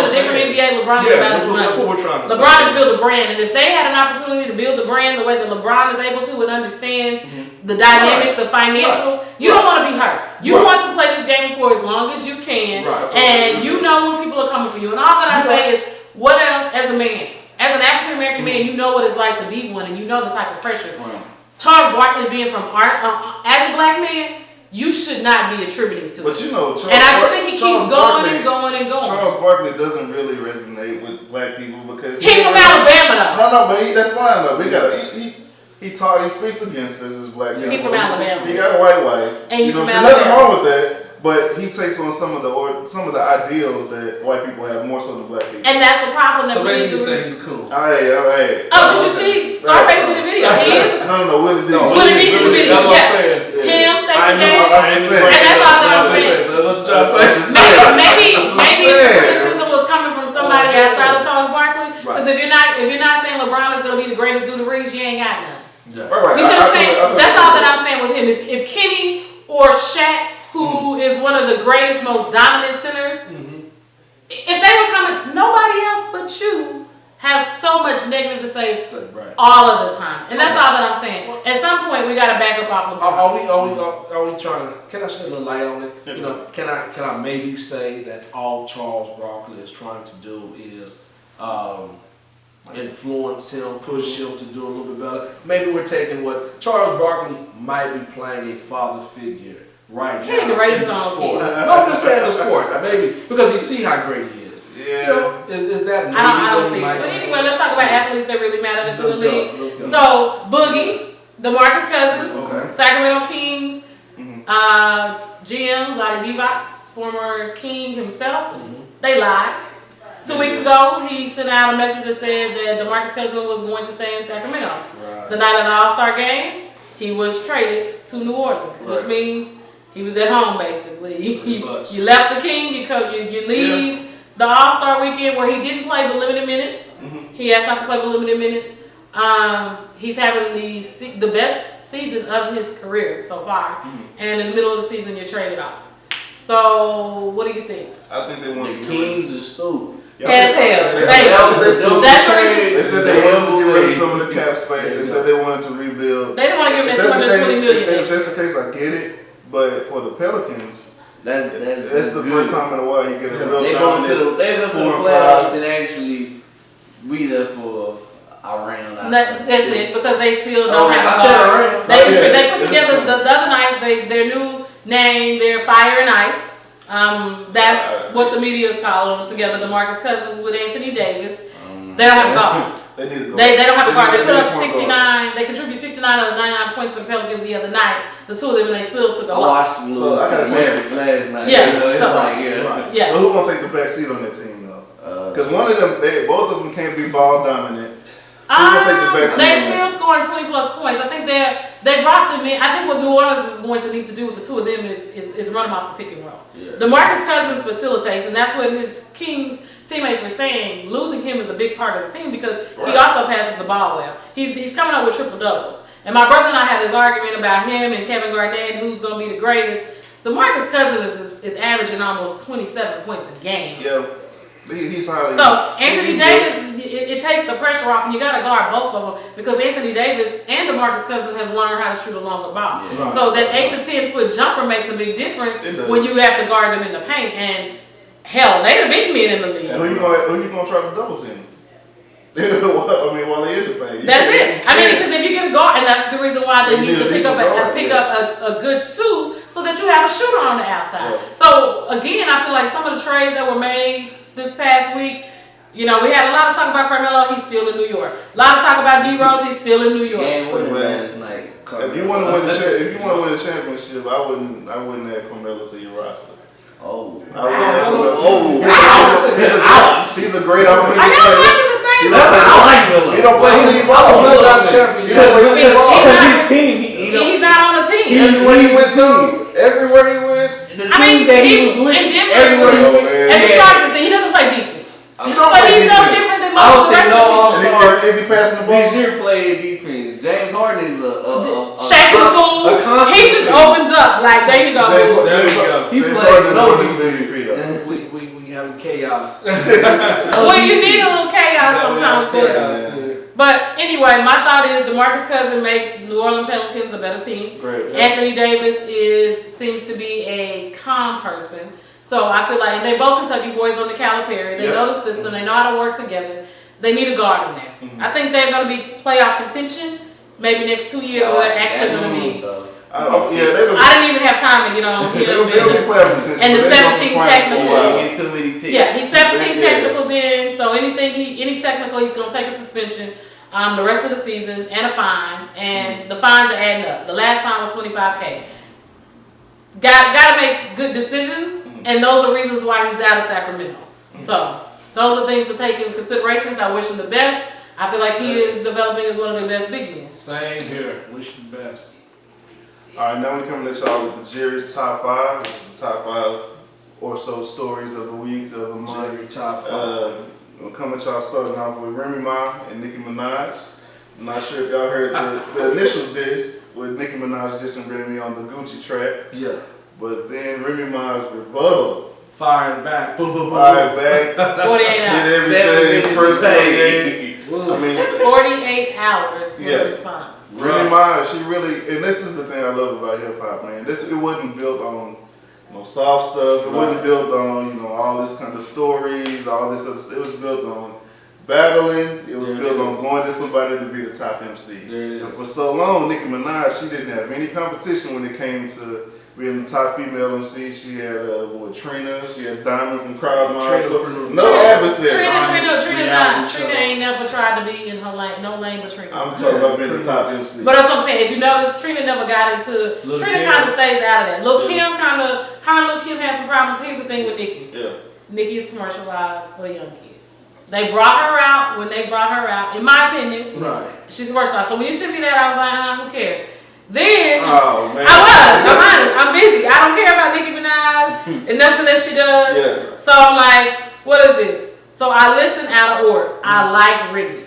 different NBA. LeBron is about his money. That's what we're trying to say. LeBron has built a brand, and if they had an opportunity to build a brand the way that LeBron is able to and understands the dynamics, the financials, you don't want to be hurt. You want to play this game for as long as you can, and you know when people are coming for you. And all that I say is, what else as a man? As an African American man, you know what it's like to be one, and you know the type of pressures. Charles Barkley being from as a black man, you should not be attributing to it. But you know, and I just think he keeps going and going and going. Charles Barkley doesn't really resonate with black people because he's from Alabama though. No, but that's fine though. He speaks against us as black people. He's from Alabama. He got a white wife. And you know, there's nothing wrong with that. But he takes on some of the ideals that white people have more so than black people. And that's the problem that we need to. So basically, say he's cool. Hey. Oh, did you see Scarface in the video? He is. No, Willie D. Willie D in the video. Yeah. Him, Stacey Dash. And that's all that I'm saying. So what you trying to say? Maybe the criticism was coming from somebody outside of Charles Barkley. Because if you're not saying LeBron is gonna be the greatest dude in the rings, you ain't got none. Right. You see what I'm saying? That's all that I'm saying with him. If Kenny or Shaq, who is one of the greatest, most dominant centers, if they were coming, nobody else but you have so much negative to say all of the time. And that's all that I'm saying. At some point, we got to back up off of LeBron. Are we trying to, can I shed a little light on it? You know, can I maybe say that all Charles Barkley is trying to do is influence him, push him to do a little bit better? Maybe we're taking what Charles Barkley might be playing a father figure right now. He had to raise his own sport. No, I'm just saying the sport, maybe because he see how great he is. Yeah. You know, is that maybe I don't see it. But anyway, let's talk about athletes that really matter in the league. Let's go. So Boogie, DeMarcus Cousins, Sacramento Kings, GM Vlade Divac, former King himself. They lied. 2 weeks ago, he sent out a message that said that DeMarcus Cousins was going to stay in Sacramento. Right. The night of the All-Star game, he was traded to New Orleans, which means he was at home basically. You left the King, you leave the All-Star weekend where he didn't play but limited minutes. He asked not to play but limited minutes. He's having the best season of his career so far. And in the middle of the season, you're traded off. So, what do you think? I think they want the Kings are stupid. As hell. They said they wanted to get rid of some of the cap space. They said they wanted to rebuild. They didn't want to give them that $220 million. If that's the case, I get it. But for the Pelicans, that's the first time in a while you get a real They go to the playoffs and actually be there for a round. That's it, because they still don't have a guard. They put together the other night their new name, their Fire and Ice. That's what the media is calling them together. DeMarcus Cousins with Anthony Davis. They don't have a guard. They don't have a guard. They put up 69. They contribute 69 out of the 99 points for the Pelicans the other night. The two of them, and they still took a loss. I watched the Mavericks last night. So who's gonna take the back seat on that team though? Because one of them, both of them can't be ball dominant. They still scoring 20+ points. I think they brought them in. I think what New Orleans is going to need to do with the two of them is run them off the pick and roll. Yeah. DeMarcus Cousins facilitates, and that's what his Kings teammates were saying. Losing him is a big part of the team because he also passes the ball well. He's coming up with triple doubles. And my brother and I had this argument about him and Kevin Garnett, who's going to be the greatest. DeMarcus Cousins is averaging almost 27 points a game. Yeah. He's highly. So Anthony Davis, it takes the pressure off, and you got to guard both of them because Anthony Davis and DeMarcus Cousins have learned how to shoot a longer ball. Yeah. Right. So that 8 to 10 foot jumper makes a big difference when you have to guard them in the paint. And hell, they the big men in the league. And who you gonna try to double team? I mean, while they in the paint. That's it. I mean, because if you get a guard, and that's the reason why they need to pick up a good two, so that you have a shooter on the outside. Yeah. So again, I feel like some of the trades that were made this past week, you know, we had a lot of talk about Carmelo. He's still in New York. A lot of talk about D-Rose. He's still in New York. Game winner last night. If you want to win the championship, I wouldn't add Carmelo to your roster. Oh. I wouldn't add Carmelo. Oh. He's a great offensive Are y'all player. watching the same? I like Miller. He don't play team ball. Miller not champion. He don't play team ball. His team. He's not on the team. Everywhere he went to, everywhere he went. The team that he was with, in Denver, everywhere he went. at the start of the season, he doesn't play defense. You don't But play he's no defense. different than I most don't of the think rest no of the all-star Is he passing the ball? this year played defense. James Harden is a shaking the fool. constant He just opens up like, there you go. He James plays Harden no won his defense. MVP though. We having chaos. Well, you need a little chaos sometimes, but anyway, my thought is DeMarcus Cousins makes New Orleans Pelicans a better team. Great. Anthony Davis seems to be a calm person. So I feel like, and they both Kentucky boys on the Calipari. They know the system. They know how to work together. They need a guard in there. I think they're going to be playoff contention maybe next 2 years where they're actually going to be. I didn't even have time to get on here. They'll be playoff contention. And the 17 technical. Get too many tickets. Yeah, he's 17 technicals in, so any technical, he's going to take a suspension the rest of the season and a fine, and the fines are adding up. The last fine was $25K. Got to make good decisions, and those are reasons why he's out of Sacramento. So those are things to take into consideration. I wish him the best. I feel like he is developing as one of the best big men. Same here. Wish you the best. All right, now we come to y'all with the Jerry's Top 5. This is the top 5 or so stories of the week, of the month. Jerry top 5. We'll come at y'all starting off with Remy Ma and Nicki Minaj. I'm not sure if y'all heard the initial diss with Nicki Minaj dissing Remy on the Gucci track. Yeah. But then Remy Ma's rebuttal. Fired back. Boom, boom, boom. Fired back. 48 hours. Did 7 everything. minutes First of pain. 48. I mean, 48 hours for the response. Remy Ma, she really, and this is the thing I love about hip hop, man. It wasn't built on soft stuff. It wasn't built on all this kind of stories, all this other stuff. It was built on battling. It was built on going to somebody to be the top MC. And for so long, Nicki Minaj, she didn't have any competition when it came to being the top female MC. She had Trina. She had Diamond from Crowd Mob. So no adversary. Trina ain't never tried to be in her lane. No lane but Trina. I'm talking about being the top MC. But that's what I'm saying. If you notice, Trina never got into. Trina kind of stays out of that. Lil Kim her and Lil Kim had some problems. Here's the thing with Nicki. Yeah. Nicki is commercialized for the young kids. They brought her out when they brought her out. In my opinion, she's commercialized. So when you sent me that, I was like, who cares? Then I'm honest. I'm busy. I don't care about Nicki Minaj and nothing that she does. Yeah. So I'm like, what is this? So I listen out of order. I like Remy.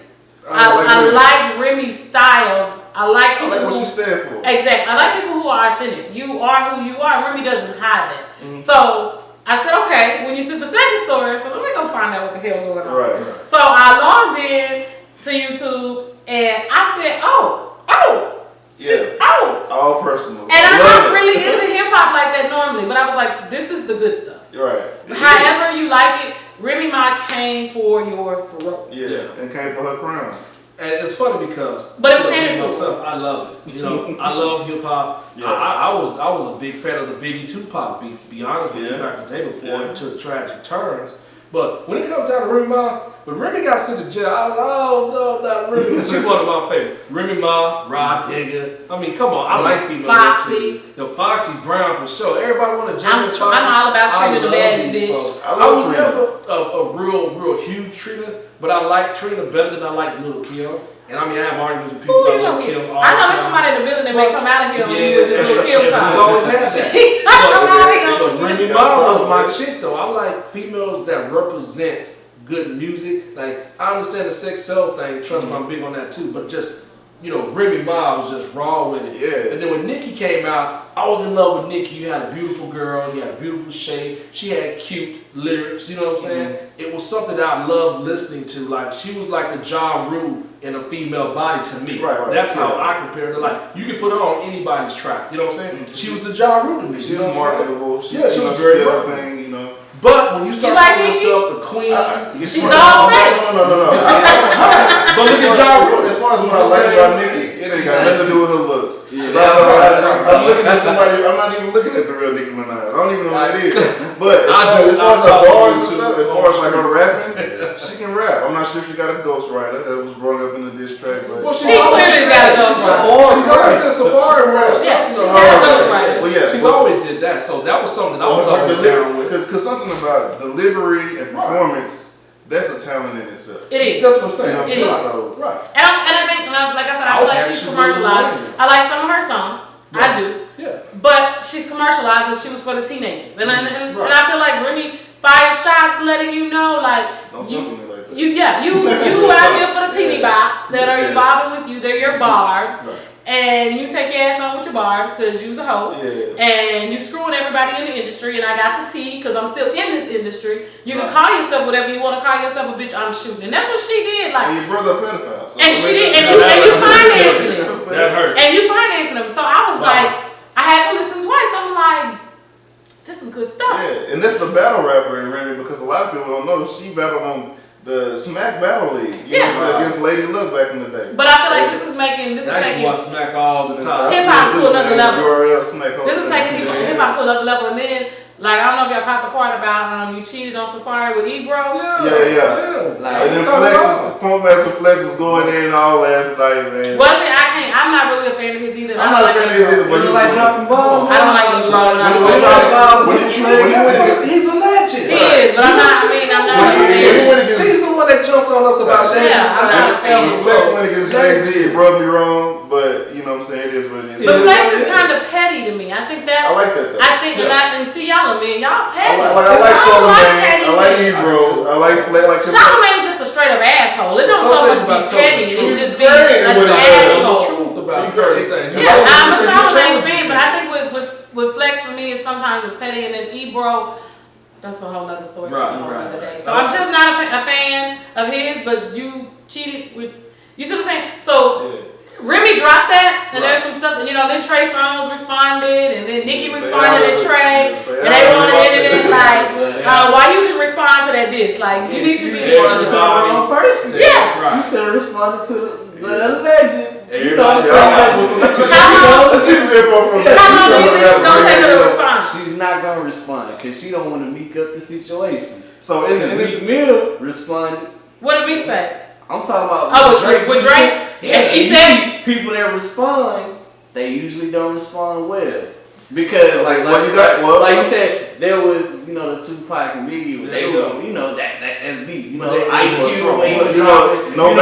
I like Remy's style. I like what she stand for. Exactly. I like people who are authentic. You are who you are. Remy doesn't hide that. So I said, okay, when you sent the second story, so let me go find out what the hell going on. Right. So I logged in to YouTube and I said, all personal. And I'm not really into hip hop like that normally, but I was like, this is the good stuff. Right. However you like it, Remy Ma came for your throat. Yeah, and came for her crown. And it's funny because, but it was handed to myself, I love it. I love hip hop. Yeah. I was a big fan of the Biggie Tupac beef, to be honest with you, back in the day before it took tragic turns. But when it comes down to Remy Ma, when Remy got sent to jail, I was like, oh, no, not Remy, because she's one of my favorites. Remy Ma, Rod Digger. I mean, come on, I like female Foxy. Foxy Brown for sure. Everybody want to jump in. I'm all about Trina the baddest bitch. I was never a real huge Trina, but I like Trina better than I like Lil Kim. And I mean, I have arguments with people that love Kim all the I know time. there's somebody in the building that may come out of here Yeah, with this little Kim we talk. always have that. She come out of here. But Remy Ma was my chick though. I like females that represent good music. Like I understand the sex sell thing. Trust me, I'm big on that too. But just Remy Ma was just raw with it. Yeah. And then when Nicki came out, I was in love with Nicki. You had a beautiful girl. You had a beautiful shape. She had cute lyrics. You know what I'm saying? It was something that I loved listening to. Like she was like the Ja Rule in a female body to me. Right. That's how I compared her. Like you could put her on anybody's track. You know what I'm saying? She was the Ja Rule to me. She was marketable. She was very marketable. Thing, But when you start like calling Nicki? yourself the queen, She's all fake. No. but look at Ja Rule. As far as what I like about Nicki, it ain't got nothing to do with her looks. I'm looking at somebody. I'm not even looking at the real Nicki Minaj. I don't even know what it is. But as far as her bars and stuff, as far as like her rapping, she can rap. I'm not sure if she got a ghostwriter that was brought up in the diss track, but She clearly got a ghostwriter. She's always said Safari rap. Yeah, she's got a ghostwriter. Well, yeah, She's always did that. So that was something that I was always down with. Because something about delivery and performance, that's a talent in itself. It is. That's what I'm saying. It is. So, Right. And I think, like I said, I feel like she's commercialized. I like some of her songs. I do. Yeah. But she's commercialized and she was for the teenagers. And I feel like Remy fires shots letting you know, like, don't fuck with me like that. you out here for the teeny bops that are evolving with you. They're your barbs. Right. And you take your ass on with your barbs because you's a hoe. Yeah. And you screwing everybody in the industry. And I got the tea because I'm still in this industry. You can call yourself whatever you want to call yourself, a bitch, I'm shooting. And that's what she did. Like, And your brother a pedophile. So and she did. And you financing him. That hurt. And you financing him. So I was like, I had to listen twice. I'm like, this is good stuff. Yeah, and that's the battle rapper in Remy because a lot of people don't know she battled on the Smack Battle League. You know what I'm saying? Against Lady Luck back in the day. But I feel like this is taking Smack all the time. hip hop to another level. Smack This is taking hip hop to another level. And then, like, I don't know if y'all caught the part about you cheated on Safari with Ebro. Yeah. Like, And then Funk Master Flex was going in all last night, man. Was it? I'm not really a fan of his either. I'm not a fan of his either, but you like dropping balls? I don't like He's a legend. He is, but I'm not. I'm not a fan. She's the one that jumped on us about legends. I'm not a fan. Flex went against Jay-Z. It rubbed me wrong, but you know what I'm saying? It is what it is. But Flex is kind of petty to me. I think that. I like that though. I think, and see y'all, man, y'all petty. I like Charlamagne. I like Ebro. I like Flex. Charlamagne's just a straight up asshole. It don't so much be petty. It's just being an asshole. About certain things. Yeah, I'm a Charlamagne fan, but I think with Flex for me, sometimes it's petty, and then Ebro, that's a whole other story for another day. So I'm just not a fan of his, but you cheated with, you see what I'm saying? So Remy dropped that, and there's some stuff, then Trey Songz responded, and then Nicki responded to Trey, and they wanted it like, why you didn't respond to that diss? Like, you need to be responding to the wrong person. Yeah. She should have responded to the legend. Let's get some info from that. How long do you think it's going to take her to respond? She's not going to respond because she don't want to meek up the situation. So in this Mill responded. What did Meek say? I'm talking about with Drake? Yeah, and she said people that respond, they usually don't respond well. Because like you said, there was the Tupac and Biggie. They were that's beat. Ice Cube ain't dropping. No, and I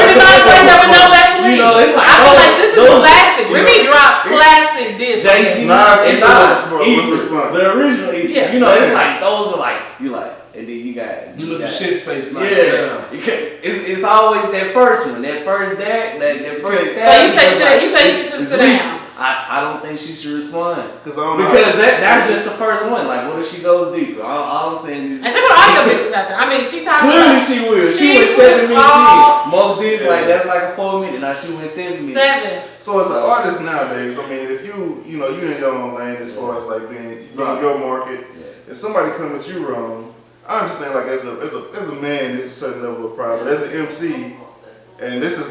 feel like Remy never know Vaseline. It's like I feel like this is classic. Remy dropped classic diss. Jay-Z and Nas response. The original, it's like those are like you like. And then you look at shit face like it's always that first one, that first first. So you say she should sit down. I don't think she should respond because that's just the first one. Like, what if she goes deeper? All I'm saying is, and she put audio business out there. I mean, she talked. Clearly, she will. She went 7 minutes in. Most days that's like a 4 minute. Now she went 7 minutes. So as an artist nowadays, I mean, if you in your own lane as far as like being in your market, if somebody come at you wrong. I understand, like as a man, it's a certain level of pride, but as an MC, and this is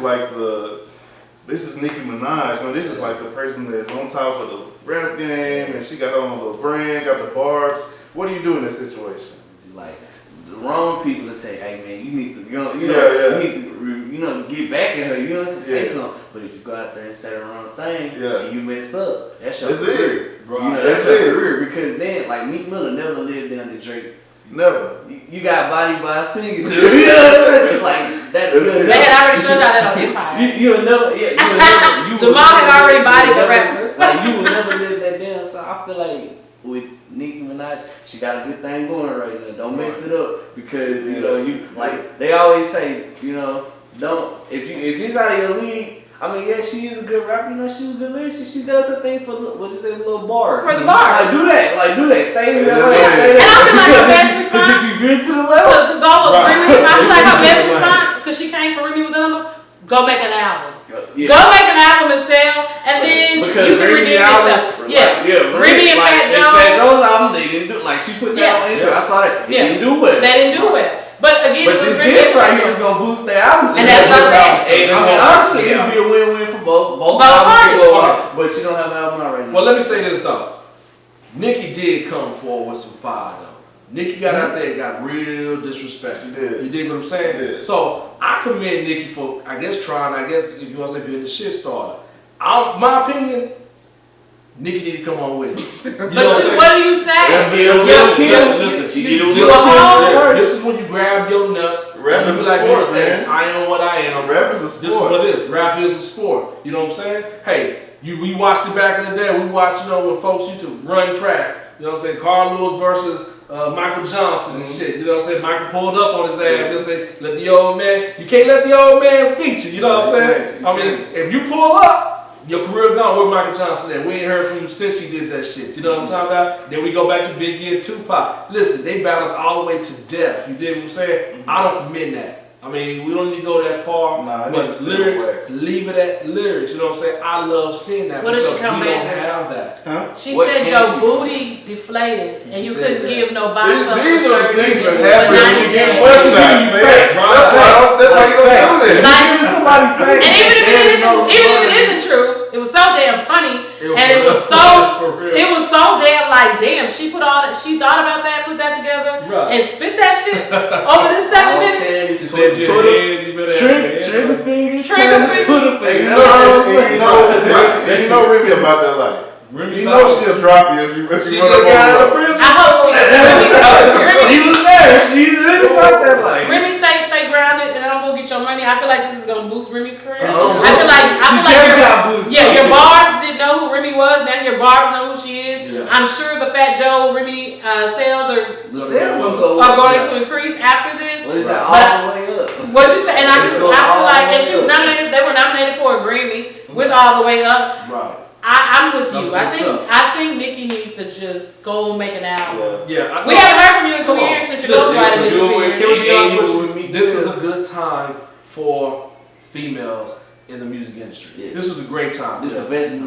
Nicki Minaj. This is like the person that's on top of the rap game, and she got her own little brand, got the barbs. What do you do in that situation? Like the wrong people to say, "Hey man, you need to you need to get back at her." You know what I'm saying? Say something. But if you go out there and say the wrong thing, and you mess up, that's your career. That's your career because then, like Meek Miller never lived down to Drake. Never. You got body by a singer, dude. You know what I'm saying? Like They had already showed y'all that on Empire. You'll never, Jamal had already bodied the rappers. Like, you will never live that down. So I feel like with Nicki Minaj, she got a good thing going right now. Don't mess it up because you know you like they always say, you know, don't if this out of your league. I mean, yeah, she is a good rapper. You know, she's a good lyricist. She does her thing for what you say, little bars. For the bars. Like do that. Stay in that way. And I feel like her best response. If you get to the level, to go with Remy, I feel like her best response, because she came for Remy with the numbers, go make an album. Yeah. Go make an album and sell, and then because you can redeem yourself. Remy and Fat Joe. Fat Joe's album, they didn't do like she put that on Instagram. I saw that. They didn't do well. They didn't do well. But again, but it was this right here is gonna boost their album. And that's what I'm saying. I mean, honestly, it'd be a win-win for both. Both parties. But she don't have an album out right now. Well, let me say this though. Nicki did come forward with some fire though. Nicki got out there and got real disrespectful. You dig what I'm saying? So I commend Nicki for, I guess, trying, if you want to say being the shit starter. My opinion, Nicki need to come on with it. But what do you say? Listen, this is when you grab your nuts. Rap is a sport, man. I am what I am. Rap is a sport. This is what it is. Rap is a sport. You know what I'm saying? Hey, we watched it back in the day. We watched, when folks used to run track. You know what I'm saying? Carl Lewis versus Michael Johnson and shit. You know what I'm saying? Michael pulled up on his ass and say, let the old man, you can't let the old man beat you. You know what I'm saying? I mean, if you pull up, your career gone. Where Michael Johnson at? We ain't heard from him since he did that shit. You know what I'm talking about? Then we go back to Biggie and Tupac. Listen, they battled all the way to death. You dig what I'm saying? I don't commend that. I mean, we don't need to go that far, but lyrics, leave it at lyrics. You know what I'm saying? I love seeing that because we don't have that. Huh? She said your booty deflated and you couldn't give no box. These are the things that happen when you get butt shots, man. That's why you don't do this. And even if it isn't true, it was so damn funny, and it was so damn like, damn, she put all that, she thought about that, put that together, and spit that shit over this 7 minutes. She said, trigger fingers, Twitter fingers. And you know Remy about that life. You know she'll drop you if you run out of prison. I hope she She was there. She's really about that life. Remy stay grounded, and I'm gonna get your money. I feel like this is gonna boost Remy's career. I feel like your barbs didn't know who Remy was. Now your barbs know who she is. Yeah. I'm sure the Fat Joe Remy sales are going to increase after this. What is that? All the way up. What you say? And I feel like, and she was nominated. They were nominated for a Grammy with All the Way Up. Right. I'm with you. I think Nicki needs to just go make an album. Yeah. We haven't heard from you in 2 years since your ghostwriter disappeared. This is a good time for females in the music industry. Yeah. This is a great time.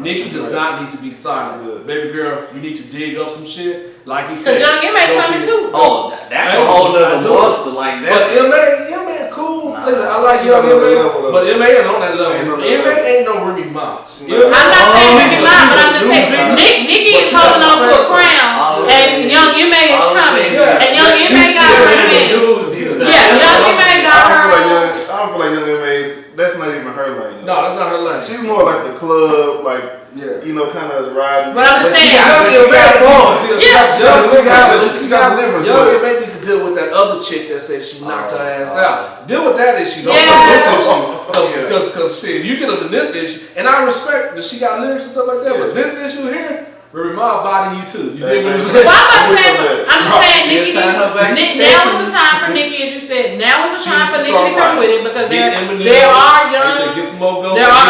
Nicki does not need to be silent. Baby girl, you need to dig up some shit. Like he said. Because Young M.A. coming too. Oh, that's a whole other monster. Like that. But M.A. cool. Nah, listen, I like Young M.A. But M.A. ain't on that level. M.A. ain't no Remy Ma. I'm not saying Remy Ma, but I'm just saying Nicki is holding on to a crown, and Young M.A. is coming. And Young M.A. got her in. Yeah, Young M.A. got her. I don't feel like Young M.A. That's not even her lane. No, that's not her lane. She's more like the club, like, kind of riding. But I'm just saying, she got livers. Young M.A. need to deal with that other chick that said she knocked her ass out. Deal with that issue. Don't this issue. Because shit, you get into this issue, and I respect that she got lyrics and stuff like that, but this issue here, Remy Ma body you too. You dig what I'm saying? Well, I'm just saying, Nicki now is the time for Nicki, as you said. Now is the time for Nicki to come with it because there are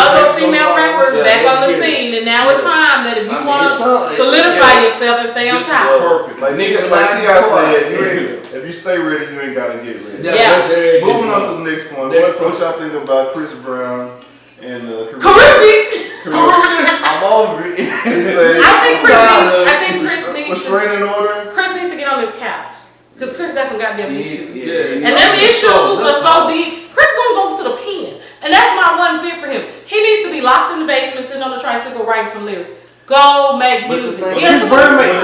other female rappers back on the scene, and now it's time that if you want to solidify yourself and stay on top. Perfect. Like T.I. said, if you stay ready, you ain't gotta get ready. Yeah. Moving on to the next point. What y'all think about Chris Brown and Karrueche? I'm over it. I think Chris needs restraining order. Chris needs to get on his couch because Chris got some goddamn issues. And them issues are so deep. Chris gonna go to the pen, and that's my one fit for him. He needs to be locked in the basement, sitting on the tricycle, writing some lyrics. Go make music. Chris Brown makes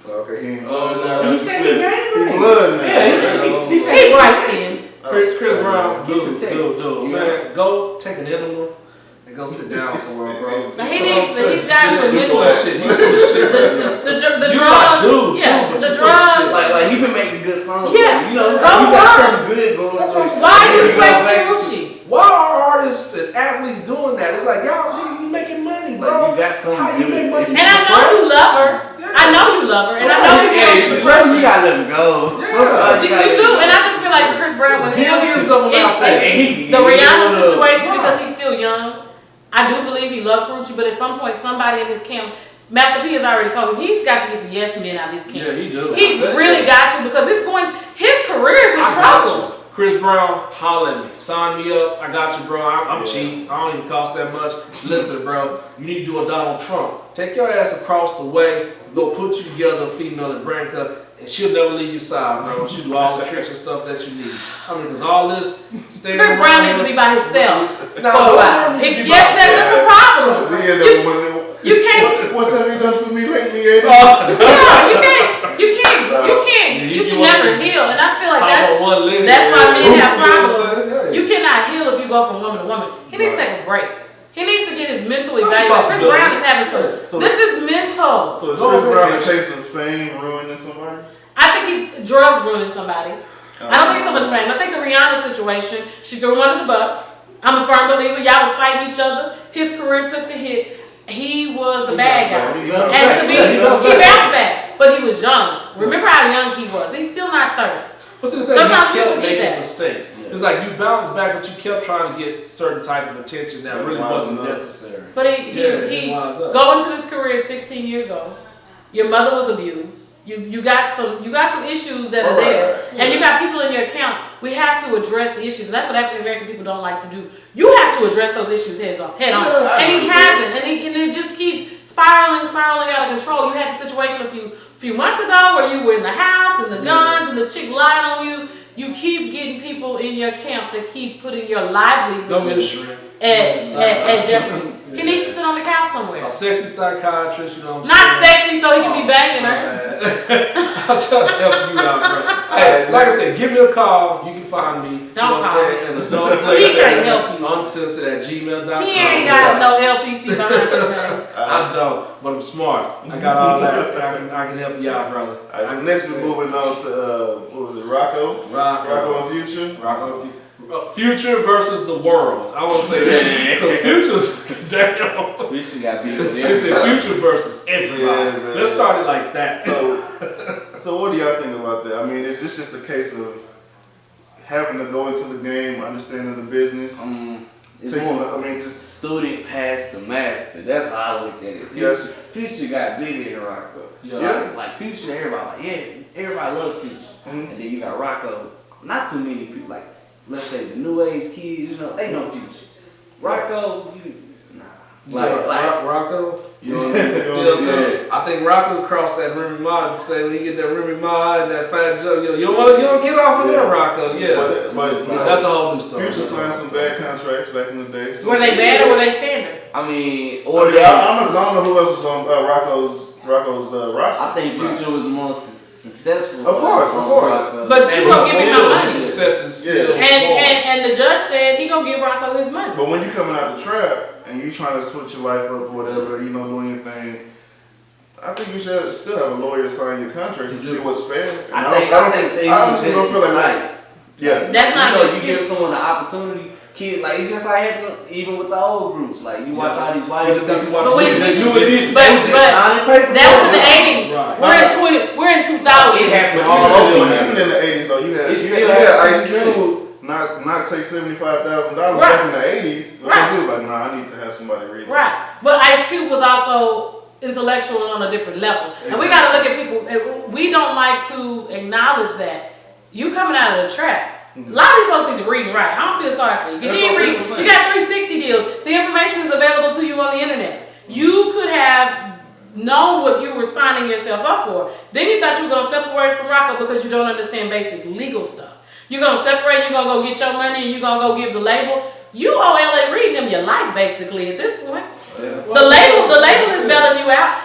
Okay, he ain't blood now. He said he gang blood now. Yeah, he said bright skin. Chris Brown, dude, man, go take an enema and Go sit down somewhere, bro. But he's got some You full mental. of shit. You full of shit. The You drugs. like dude, Yeah, too, but the you full of drugs. shit. Like he been making good songs. Yeah. You know, it's Go like you got on. something good going. That's what I'm saying. Why are you Yeah. sweating Gucci? Why are artists and athletes doing that? It's like, y'all, nigga, you making money, bro. Like, you got something How you good. make money? And I know you love her. I know you love her. And I know you Sometimes you gotta let him go. Yeah. Sometimes You gotta do, let him and go. I just feel like for Chris Brown with him, Billions of them out there. the Rihanna situation Right. because he's still young. I do believe he loved Gucci, but at some point somebody in his camp, Master P has already told him he's got to get the yes men out of his camp. Yeah, he do. He's really got to because his career is in I got trouble. you. Chris Brown, holler at me. Sign me up. I got you, bro. I'm cheap. I don't even cost that much. Listen, bro, you need to do a Donald Trump. Take your ass across the way. Go put you together, a female in brand cut, and she'll never leave your side, bro. She'll do all the tricks and stuff that you need. I mean, because all this staying Chris around Brown needs to here- be by himself for a No, while. he needs to be Yes, by that's the problem. You can't. What have you done for me lately, Eddie? Yeah, you can never heal, and I feel like that's why men have problems. You cannot heal if you go from woman to woman. He needs to take a break. He needs to get his mental evaluated. Chris Brown is having some. This is mental. So is Chris Brown a case of fame ruining somebody? I think he's drugs ruining somebody. I don't think it's so much fame. I think the Rihanna situation, she threw him under the bus. I'm a firm believer. Y'all was fighting each other. His career took the hit. He was the bad guy. And to me, he bounced back. But he was young. Remember how young he was. He's still not 30. What's the thing? Sometimes He people kept forget making that. mistakes. It's like you bounced back, but you kept trying to get certain type of attention that really wasn't necessary. But he wise up. go into his career at 16 years old. Your mother was abused. You got some issues that are there, and you got people in your account. We have to address the issues, and that's what African American people don't like to do. You have to address those issues head on, and he hasn't, and it just keeps spiraling out of control. You had the situation a few months ago where you were in the house and the guns and the chick lied on you. You keep getting people in your camp that keep putting your livelihood Don't be a shrimp. at jeopardy. He needs to sit on the couch somewhere. A sexy psychiatrist, you know what I'm Not saying? sexy so he can be banging her. I'm trying to help you out, bro. Hey, like I said, give me a call. You can find me. You know what I'm saying? And don't play He can't help you. Uncensored at gmail.com. He ain't got no LPC behind his name. I don't, but I'm smart. I got all that. I can help you out, brother. All right, so next we're moving on to, what was it, Rocco and Future? Rocco and Future versus the world. I won't say that because Future's damn. We should got beat with They said Future versus everybody. Yeah, Let's start it like that. So what do y'all think about that? I mean, is this just a case of having to go into the game, understanding the business? It's taking, more, I mean, just student past the master. That's how I look at it. Yes. Future got bigger than Rocco. Yeah. Like Future, everybody loves Future. Mhm. And then you got Rocco. Not too many people, like, let's say the new age kids, they know Future. Rocco, Rocco. you know what I'm saying? I think Rocco crossed that Remy Ma stay when you get that Remy Ma and that Fat Joe. You don't get off of there, Rocco. Yeah. But you know, That's a whole new story. Future signed some bad contracts back in the day. So Were they bad or were they standard? I mean, I don't know who else was on Rocco's roster. I think Future was the most successful. Of course. Rocco. But you gonna give him no money. Success is still going. And the judge said he gonna give Rocco his money. But when you coming out the trap and you trying to switch your life up or whatever, do anything, I think you should still have a lawyer sign your contract to see what's fair. And I honestly don't feel like yeah. That's not an you give someone an opportunity. Kids, like it's just like happening even with the old groups. Like you watch all these white just got to watch. But But that was in the 80s. Right. We're in 2000. It happened all all over. over. Even in the 80s though, you had Ice Cube not take $75,000 back in the 80s because he was like, nah, I need to have somebody read. Right. But Ice Cube was also intellectual on a different level. Exactly. And we got to look at people. We don't like to acknowledge that you coming out of the trap. A lot of these folks need to read and write. I don't feel sorry for you. Because you ain't read. You got 360 deals. The information is available to you on the internet. You could have known what you were signing yourself up for. Then you thought you were going to separate from Rocco because you don't understand basic legal stuff. You're going to separate, you're going to go get your money, and you're going to go give the label. You owe LA Reid them your life, basically, at this point. The label is belling you out.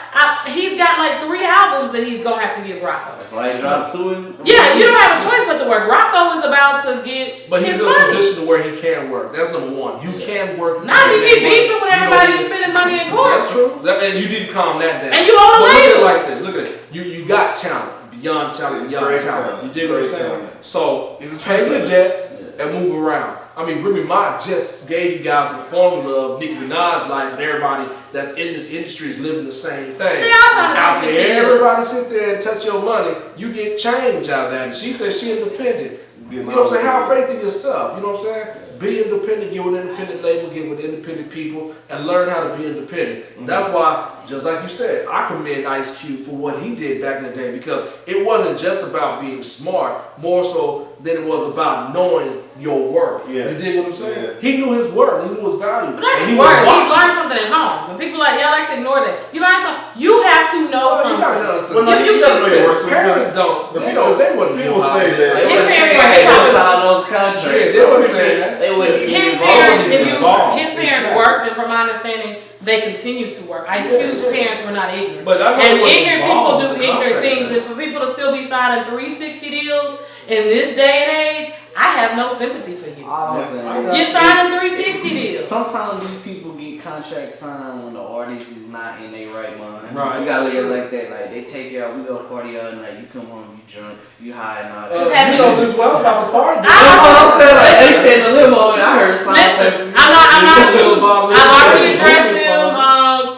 He's got like 3 albums that he's gonna have to give Rocco. That's why he dropped 2 in. Yeah, you don't have a choice but to work. Rocco is about to get But he's his in a money. position to where he can work. That's number one. You can work. Not if you keep beefing with everybody and spending money in court. That's true. And you need to calm that down. And you own a But look at it label. like this. Look at it. You got talent. Beyond talent, beyond Great talent. talent. You dig what I'm Great saying? talent. So He's a pay your trendsetter. debts and move around. I mean, Remy Ma just gave you guys the formula of Nicki Minaj's life, and everybody that's in this industry is living the same thing. They all sound Out like there, everybody sit there and touch your money, you get change out of that. And she says she independent. You know what I'm saying? Have faith in yourself. You know what I'm saying? Be independent, get with an independent label, get with independent people, and learn how to be independent. That's why, just like you said, I commend Ice Cube for what he did back in the day, because it wasn't just about being smart, more so than it was about knowing your worth. Yeah. You dig what I'm saying? Yeah. He knew his worth, he knew his value. But not And just he work. was You watching. learn something at home. When people y'all like to ignore that. You learn something. You have to know Well, you something. gotta know something. Well, no, you gotta know your work too. Parents because don't. the They people- don't. They wouldn't people know how say to- that. They His wouldn't parents say were they probably- don't sign those contracts. Yeah, they wouldn't say that. They wouldn't even His involve parents, in if it. you, involved. his parents Exactly. worked, and from my understanding, they continue to work. Ice Cube's parents were not ignorant. But I know And it wasn't ignorant people involved do in the ignorant contract, things, man. and for people to still be signing 360 deals in this day and age, I have no sympathy for you. All I'm saying is- You're signing 360 deals. Sometimes these people get contracts signed when the artist is not in their right mind. Right. You gotta look at it like that. Like they take you out, we go to party all night. You come home, you drunk, you high and all that. Just have You know this well about the party. That's what I'm saying. Like they said in the limo, and I heard something. Listen, I'm not You sure. Bob I've already Lewis. addressed them.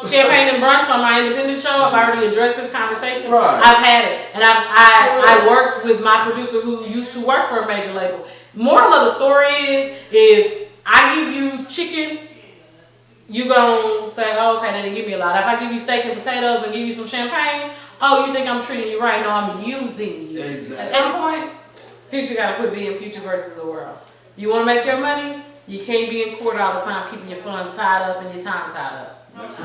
Champagne and brunch on my independent show. I've already addressed this conversation. Right. I've had it, and I worked with my producer who used to work for a major label. Moral of the story is, if I give you chicken, you gonna say, oh, okay, they didn't give me a lot. If I give you steak and potatoes and give you some champagne, oh, you think I'm treating you right? No, I'm using you. Exactly. At any point, Future gotta quit being Future versus the world. You wanna make your money? You can't be in court all the time keeping your funds tied up and your time tied up.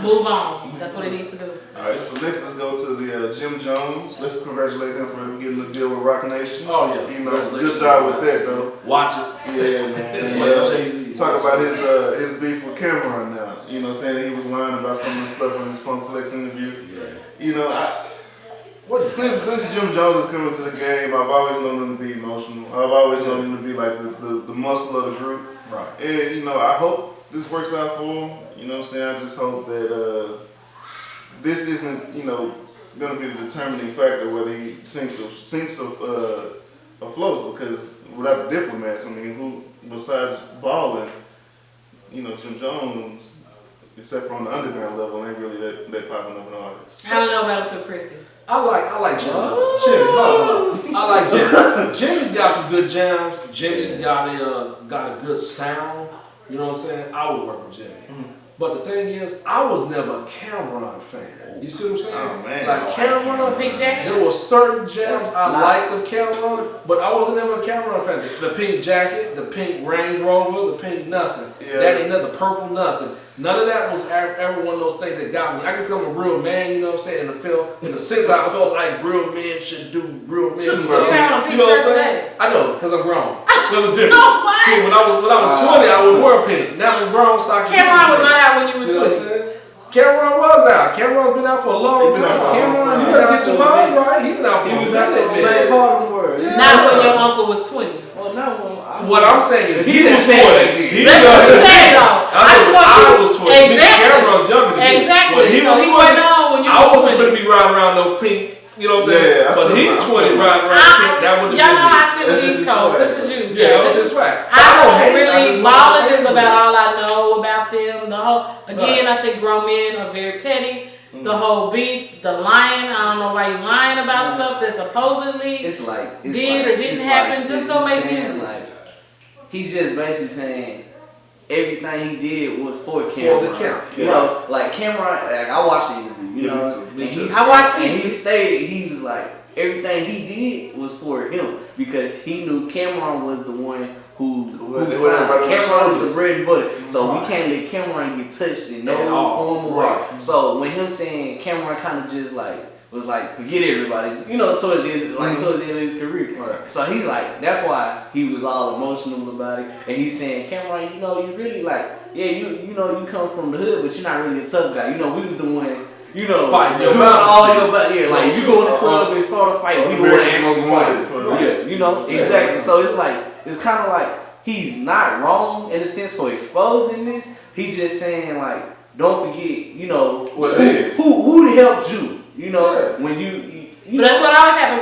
Move on. That's what it needs to do. Alright, so next let's go to the Jim Jones. Let's congratulate him for getting the deal with Rock Nation. Oh yeah. You know, good job with that though. Watch it. Yeah, man. And, Jay-Z. talk about his beef with Cameron now. You know, saying that he was lying about some of the stuff in his Funk Flex interview. Yeah. You know, since Jim Jones is coming to the game, I've always known him to be emotional. I've always known him to be like the muscle of the group. Right. And you know, I hope this works out for him. You know what I'm saying? I just hope that this isn't, you know, gonna be the determining factor whether he sinks or floats. Because without the diplomats, I mean, who besides balling, you know, Jim Jones, except for on the underground level, ain't really that popping up an artist. I don't know about it through Chrissy. I like Jimmy. Hold on. I like Jimmy. Jimmy's got some good jams. Jimmy's got a good sound. You know what I'm saying? I would work with Jimmy. But the thing is, I was never a Cameron fan. You see what I'm saying? Oh, man. Like Cameron, Pink Jacket? there were certain jams I liked of Cameron, but I wasn't ever a Cameron fan. The pink jacket, the pink Range Rover, the pink nothing. Yeah. That ain't nothing, purple nothing. None of that was ever one of those things that got me. I could become a real man, you know what I'm saying, in the sense I felt like real men should do real men Shouldn't stuff. wear You have a pink You know what I'm shirt saying? today. I know, because I'm grown. There's a difference. No, what? See, when I was 20, I would wear pink. Now I'm grown, so I can Cameron use was pink. not out when you were You know what I'm 20. saying? Cameron was out. Cameron's been out for a long He been out time. for a long Cameron, time. you better get your mind right. He been out for He a was out minute, there man. Blaze Harlem word. Yeah. Not when your uncle was 20. Well, not when What I'm saying is, he was 20. He That's what I'm saying though. I just want you. I was 20. Exactly. Cameron's younger than me. Exactly. When he So was he 20, went on when you I was wasn't 20. going to be riding around no pink. You know what I'm saying? Yeah, I but still- he's I 20 still- riding around pink. That wouldn't Y'all have know been me. I sit with That's East just Coast. his This is you. Yeah, that's this his swag. So I don't hate it. I really, just want all to of this fuck about with all I know about them. The whole, again, Right. I think grown men are very petty. The whole beef, the lying, I don't know why you lying about stuff that supposedly It's like did or didn't happen. Just go make music. Like he's just basically saying everything he did was for Cameron. the camp. You know, like Cameron. Like I watched the interview. You Yeah, me know, too. and Me he too. I watched and he pieces. stated he was like everything he did was for him because he knew Cameron was the one who Who signed. everybody Cameron was was the bread and butter. So Right. we can't let Cameron get touched in no At all. form of way. Right. So when him saying Cameron kind of just like was like, forget everybody. You know, towards the end, towards the end of his career. Right. So he's like, that's why he was all emotional about it. And he's saying, Cameron, you know, you really like, yeah, you know, you come from the hood, but you're not really a tough guy. You know, we was the one, you know, fighting your all your back. Yeah, like you go in the club and start a fight, we the one actually fight. Yeah, you know, exactly. So it's like, it's kind of like he's not wrong in a sense for exposing this. He's just saying like, don't forget, you know, who helped you. You know, when you but that's what always happens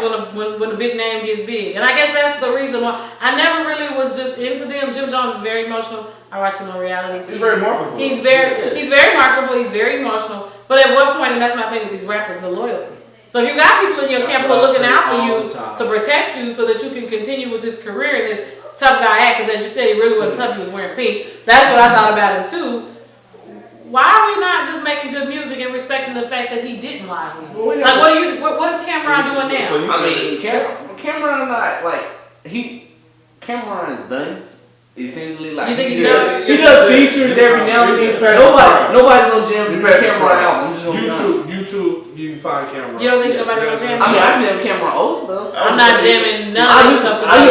when the big name gets big. And I guess that's the reason why I never really was just into them. Jim Jones is very emotional. I watch him on reality TV. He's very marketable. He's very marketable. He's very emotional. But at what point, and that's my thing with these rappers, the loyalty. So if you got people in your camp who are looking out for you to protect you so that you can continue with this career and this tough guy act, because as you said, he really wasn't tough, he was wearing pink. That's what I thought about him too. Why are we not just making good music and respecting the fact that he didn't lie? Like, what is Cameron doing now? I mean, Cameron not like Cameron is done. Essentially, like you think he's done? He does features every now and then. Nobody's gonna jam Cameron album. YouTube, you can find Cameron. You don't think nobody's gonna jam? I mean, I jam Cameron old stuff. I'm not jamming none of this stuff. I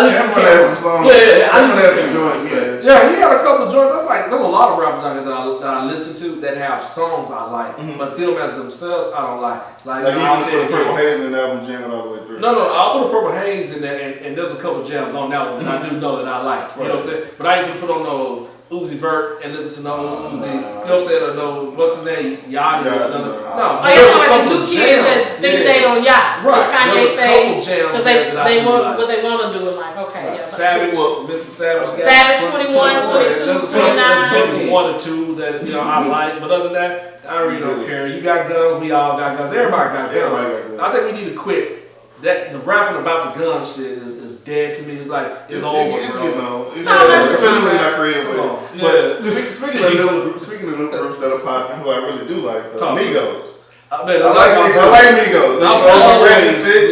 listen to some songs. I listen to some joints. Yeah, he had a couple of joints. There's a lot of rappers out there that I listen to that have songs I like, but them as themselves I don't like. Like you can put Purple Haze in the album, jamming all the way through. No, I'll put a Purple Haze in there, and there's a couple of jams on that one that I do know that I like. You know what I'm saying? But I ain't even put on no Uzi Vert and listen to no Uzi. You know what I'm saying? Or no, what's his name? Yachty or another. No. Oh, you're talking about these new kids that think they on yachts. Right. Kanye say because they want what they want to do in life. Okay. Right. Yeah. Savage, Mr. Savage. Savage 21, 22, 29. One or two that I like, but other than that, I really don't care. You got guns, we all got guns. Everybody got guns. I think we need to quit. That the rapping about the gun shit is dead to me. It's like it's over, it's bro. Especially when you're not creative with it. But Yeah. speaking of new groups that are popping, who I really do like, Talk to me. Migos. I like Migos.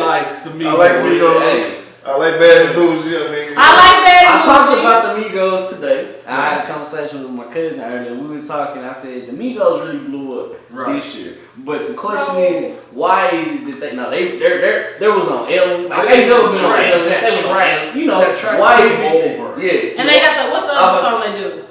Like the Migos. I like Migos. I like Bad and Bougie. I like Bad and I talked Bougie. about the Migos today. I had a conversation with my cousin earlier. We were talking. I said the Migos really blew up this year. But the question is, why is it that they? No, there was on Ellen. Like they never been on Ellen. They was right. You know, why is it? Yes. And they got what's the other song they do?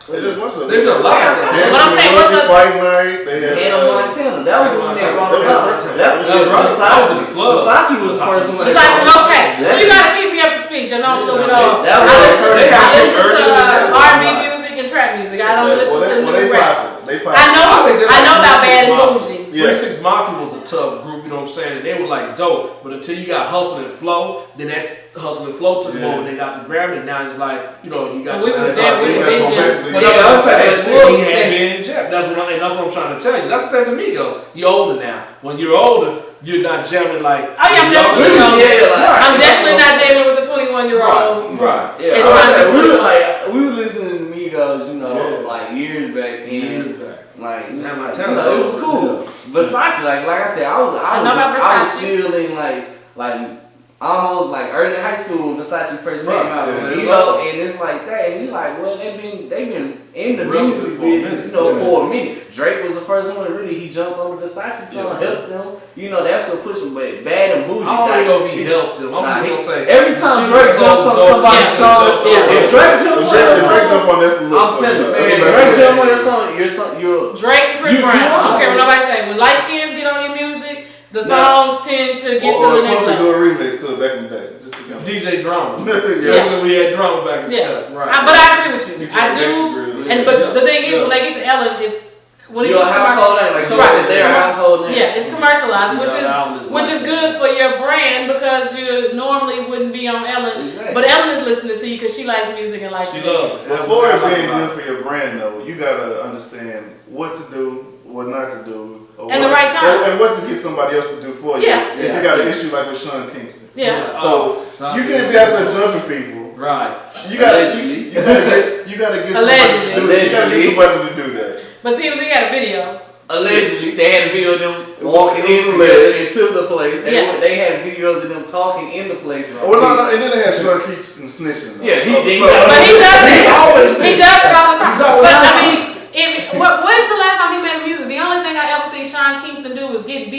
They did what's up? They did a lot of stuff. What I'm saying, what's the Fight Night? They had Montana. That was the one that brought it up. That's right. Versace was the first one. Okay, so you gotta keep me up to speed. I know I'm a little bit off. That was the first. I listen to R&B music and trap music. I don't listen to new rap. I know about Bad and Bougie. 36 Mafia was a tough group, you know what I'm saying? And they were like dope, but until you got Hustle and Flow, then that Hustle and Flow took them over. They got the Grammy. Now it's like, you got. We was jam. We were big jam. But I'm saying he had been jam. That's what I'm trying to tell you. That's the same to Migos. You're older now. When you're older, you're not jamming like. Oh yeah, I'm definitely. I'm definitely not jamming with the 21-year-olds. Right. Yeah. We were listening to Migos, like years back then. Like, it was cool. Versace, like I said, I was still in like almost like early high school when Versace first came out. And it's like that. And you're like, well, they've been in the music business, for a minute. Drake was the first one that he jumped on the Versace song, helped them. That's what pushed him. But Bad and Bougie, I don't know if he helped him. I'm just gonna say every time Drake jumps on somebody's song, if Drake jumps on that song, I'm telling you, if Drake jumps on your song, you're Drake and Chris Brown. I don't care what nobody say. When light skins get on your music, the songs tend to get to the next level. Do a remix to it back in the day. DJ Drama. Yeah. We had drama back in the day. Right. But I agree with you. I do. But the thing is, when they get to Ellen, it's when it gets a household name. Like somebody said, they're a household name. Yeah, it's commercialized, which is good for your brand because you normally wouldn't be on Ellen. Exactly. But Ellen is listening to you because she likes music and likes. She loves it. Before it being good for your brand, though, you gotta understand what to do, what not to do. And the right time. And what to get somebody else to do for you. Yeah. If you got an issue like with Sean Kingston. Yeah. So you can't be out there jumping people. Right. You gotta get somebody to do that. But TMZ had a video. Allegedly, they had a video of them walking into the place. They had videos of them talking in the place. Well, no, and then they had Sean Kingston snitching. Yeah, but he does it. He does it all the time. But I mean, what is the last time he made music? The only thing I ever see Sean Kingston do is get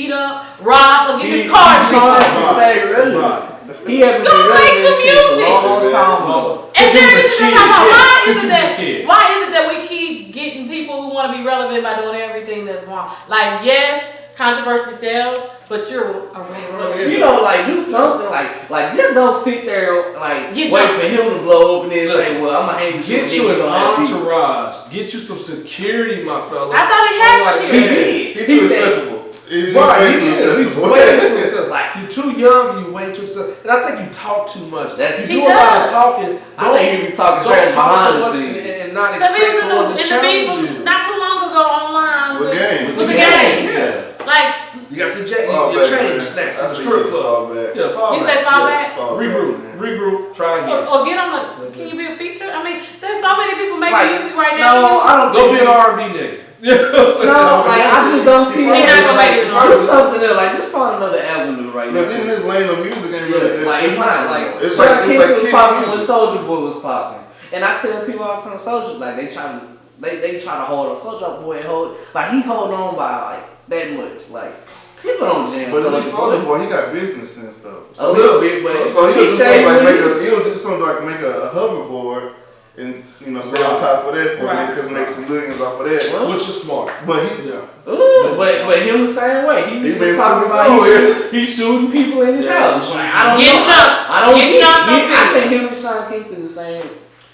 this is kid. what I'm talking about. Since he was a kid. Why is it that we keep getting people who want to be relevant by doing everything that's wrong? Like, yes, controversy sells, but you're a regular. You know, like do something, like just don't sit there like Get wait your- for him to blow up and then Listen, say, well, I'm gonna hang with Get you. you and an then we gonna have beef. entourage. Get you some security, my fella. I thought he had Like, security. man, He's He too said- accessible. He's Right, way he too is. He's accessible. way too accessible. Like- You're too young and you way too accessible. And I think you talk too much. That's- you He do a lot of does. talking. I think he be talking Don't trash talk so behind the much scenes. and not Because expect even someone to in the challenge beef you. not too long ago online With game. with the Yeah. game. Yeah. Like, You got your, Fall your back, chain man. snatched I in the see strip you club. fall back. Yeah, fall You back. say fall Yeah. back? Fall back, Regroup. man. Regroup. Try again. or get on the. Can you be a feature? I mean, there's so many people making Like, music right now. No, I don't Go think be an R&B nigga. You know what I'm saying? No, like I just don't see He that. not gonna make it Like, do something else. Like just find another avenue right Because even now. his lane of music ain't really that. Like it's not like It's Sean like Kingston was kid popping when music. Soulja Boy was popping, and I tell people all the time, Soulja like they try to hold on. Soulja Boy he hold on by like that much. Like people don't jam. But at least Soulja Soulja Boy, he got business sense though. A little bit, but so he'll he do say something like when he'll do something like make a hoverboard and stay on top of that for a Right. minute because make some millions off of that. Well, Which is smart. But he, Yeah. Ooh, but him the same way. He He's was been talking stupid about too, he's shooting people in his Yeah. house. Like, I don't Get know. jumped. I don't Get get jumped on I video. think him and Sean Kingston the same.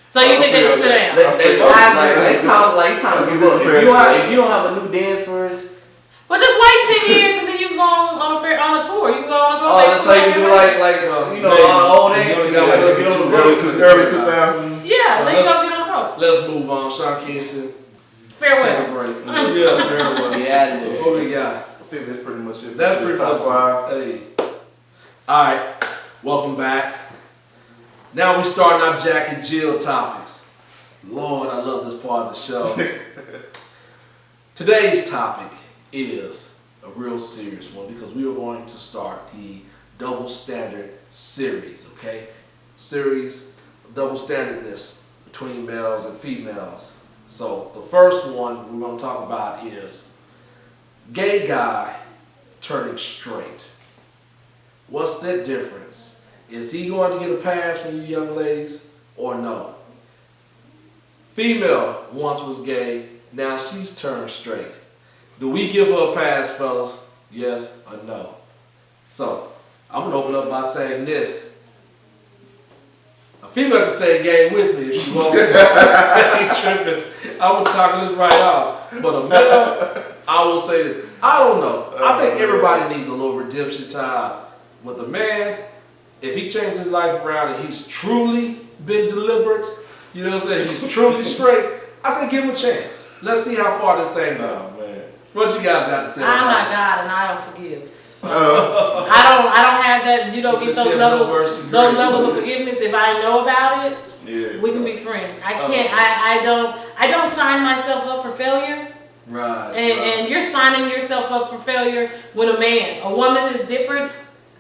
So you think they should sit They, down? they feel both that. like That's it's a time like it's time that's to a give up. good If you don't have a new dance for us, Well, just wait 10 years and then you can go on a tour. You can go on a oh, throwback that's so you can do like old Maybe. days. You You gotta gotta get get on the early, road. early 2000s. Yeah, then you let's- go get on the road. Let's move on. Sean Kingston, take a Farewell. break. Yeah, farewell. Yeah, out of there. What we got? I think that's pretty much it. for That's this pretty much top 5. Hey. All right. Welcome back. Now we starting our Jack and Jill topics. Lord, I love this part of the show. Today's topic is a real serious one because we are going to start the double standard series, okay? Series of double standardness between males and females. So the first one we're going to talk about is gay guy turning straight. What's that difference? Is he going to get a pass from you young ladies or no? Female once was gay, now she's turned straight. Do we give her a pass, fellas? Yes or no? So, I'm going to open up by saying this. A female can stay gay with me if she wants to. I ain't tripping. I'm going to talk this right off. But a male, I will say this. I don't know. I think everybody needs a little redemption time. With a man, if he changes his life around and he's truly been delivered, you know what I'm saying? He's truly straight. I say give him a chance. Let's see how far this thing goes. Oh, man. What you guys got to say? I'm about not God and I don't forgive. Uh, I don't have that. You don't She get said she those has no levels. mercy, Those grace. levels of forgiveness. If I know about it, yeah. we can be friends. I can't. I don't sign myself up for failure. Right. And you're signing yourself up for failure with a man. A woman is different,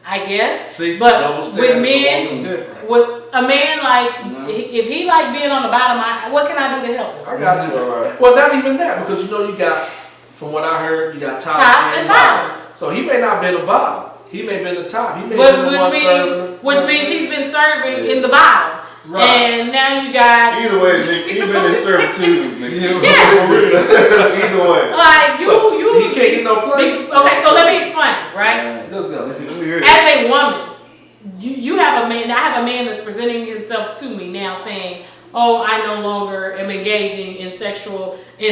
I guess. See, But double with standards, men, a woman's different. With a man, like if he like being on the bottom, what can I do to help him? I got you. All right. Well, not even that, because you know you got, from what I heard, you got top Tops and bottom. bottoms. So he may not been a bottom. He may been the top. He may been the one serving. Which means he's been serving in the bottom. Right. And now you got Either way, Nick, he been in servitude, nigga. Yeah. Either way. like So, you. he can't get no play. Okay, so let me explain, right? Let's go. Let me hear As a woman, you have a man. I have a man that's presenting himself to me now, saying, "Oh, I no longer am engaging in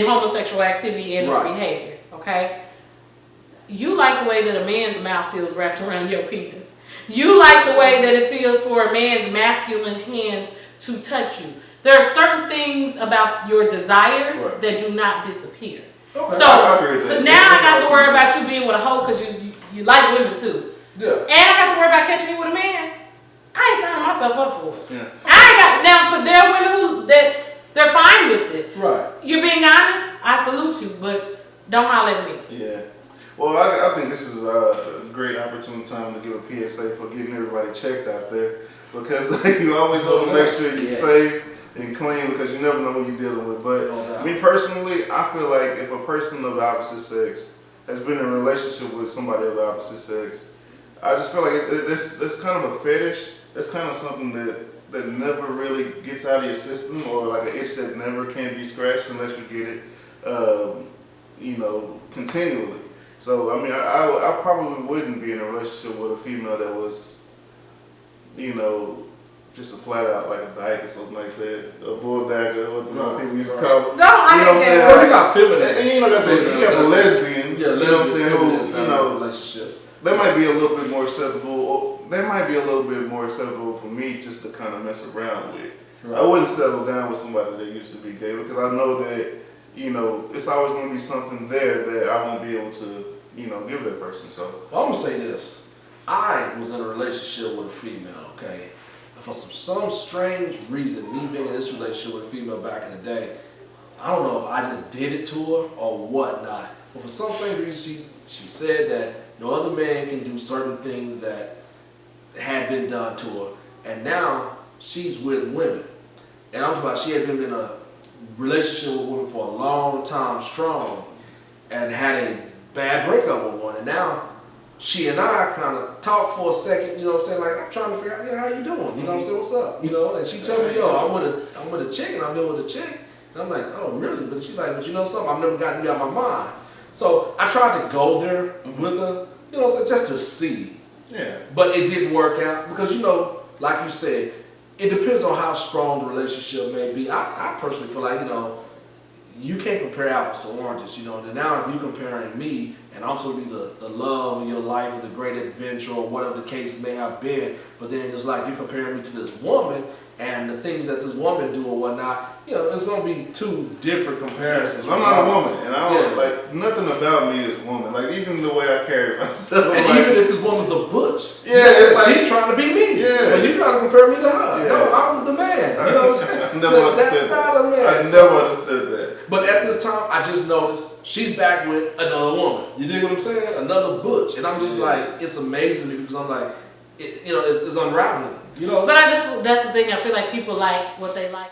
homosexual activity and Right. behavior." Okay. You like the way that a man's mouth feels wrapped around your penis. You like the way that it feels for a man's masculine hands to touch you. There are certain things about your desires Right. that do not disappear. Okay. I agree with So that. now I got to worry about you being with a hoe because you like women too. Yeah. And I got to worry about catching you with a man. I ain't signing myself up for it. Yeah. I ain't got now for there are women who they're fine with it. Right. You're being honest, I salute you, but don't holler at me. Yeah. Well, I think this is a great opportune time to give a PSA for getting everybody checked out there. Because you always want to make sure you're safe and clean because you never know who you're dealing with. But me personally, I feel like if a person of the opposite sex has been in a relationship with somebody of the opposite sex, I just feel like that's kind of a fetish. That's kind of something that never really gets out of your system, or like an itch that never can be scratched unless you get it, continually. So I mean, I probably wouldn't be in a relationship with a female that was, just a flat out like a dyke or something like that, a bull dagger, what the people used to call it. No, I You know what I'm saying? Well, you got feminine. And you got the lesbians, Yeah, you know what I'm saying? Who, relationship. that might be a little bit more acceptable. That might be a little bit more acceptable for me just to kind of mess around with. Right. I wouldn't settle down with somebody that used to be gay because I know that, it's always going to be something there that I won't be able to, give that person. So Well, I'm gonna say this. I was in a relationship with a female, okay? For some strange reason, me being in this relationship with a female back in the day, I don't know if I just did it to her or whatnot. But for some strange reason, she said that no other man can do certain things that had been done to her. And now she's with women. And I'm talking about she had been in a relationship with women for a long time strong and had a bad breakup with one. And now she and I kind of talked for a second, you know what I'm saying? Like, I'm trying to figure out, how you doing? You know what I'm saying? What's up? And she told me, I'm with a chick and I've been with a chick. And I'm like, oh, really? But she's like, but you know something? I've never gotten you out of my mind. So I tried to go there with her, just to see. yeah, But it didn't work out because, like you said, it depends on how strong the relationship may be. I personally feel like, you can't compare apples to oranges, And now if you're comparing me and I'm supposed to be the love of your life or the great adventure or whatever the case may have been, but then it's like you're comparing me to this woman and the things that this woman do or whatnot, it's going to be two different comparisons. I'm not a woman, and I don't like nothing about me is woman. Like even the way I carry myself. And like, even if this woman's a butch, it's like, she's trying to be me. Yeah. But you're trying to compare me to her. Yeah. No, I'm the man. You know what I'm saying? I never understood That's that. not a man. I never understood that. But at this time, I just noticed she's back with another woman. You dig what I'm saying? Another butch. And I'm just like, it's amazing to me because I'm like, it's unraveling. But that's the thing. I feel like people like what they like.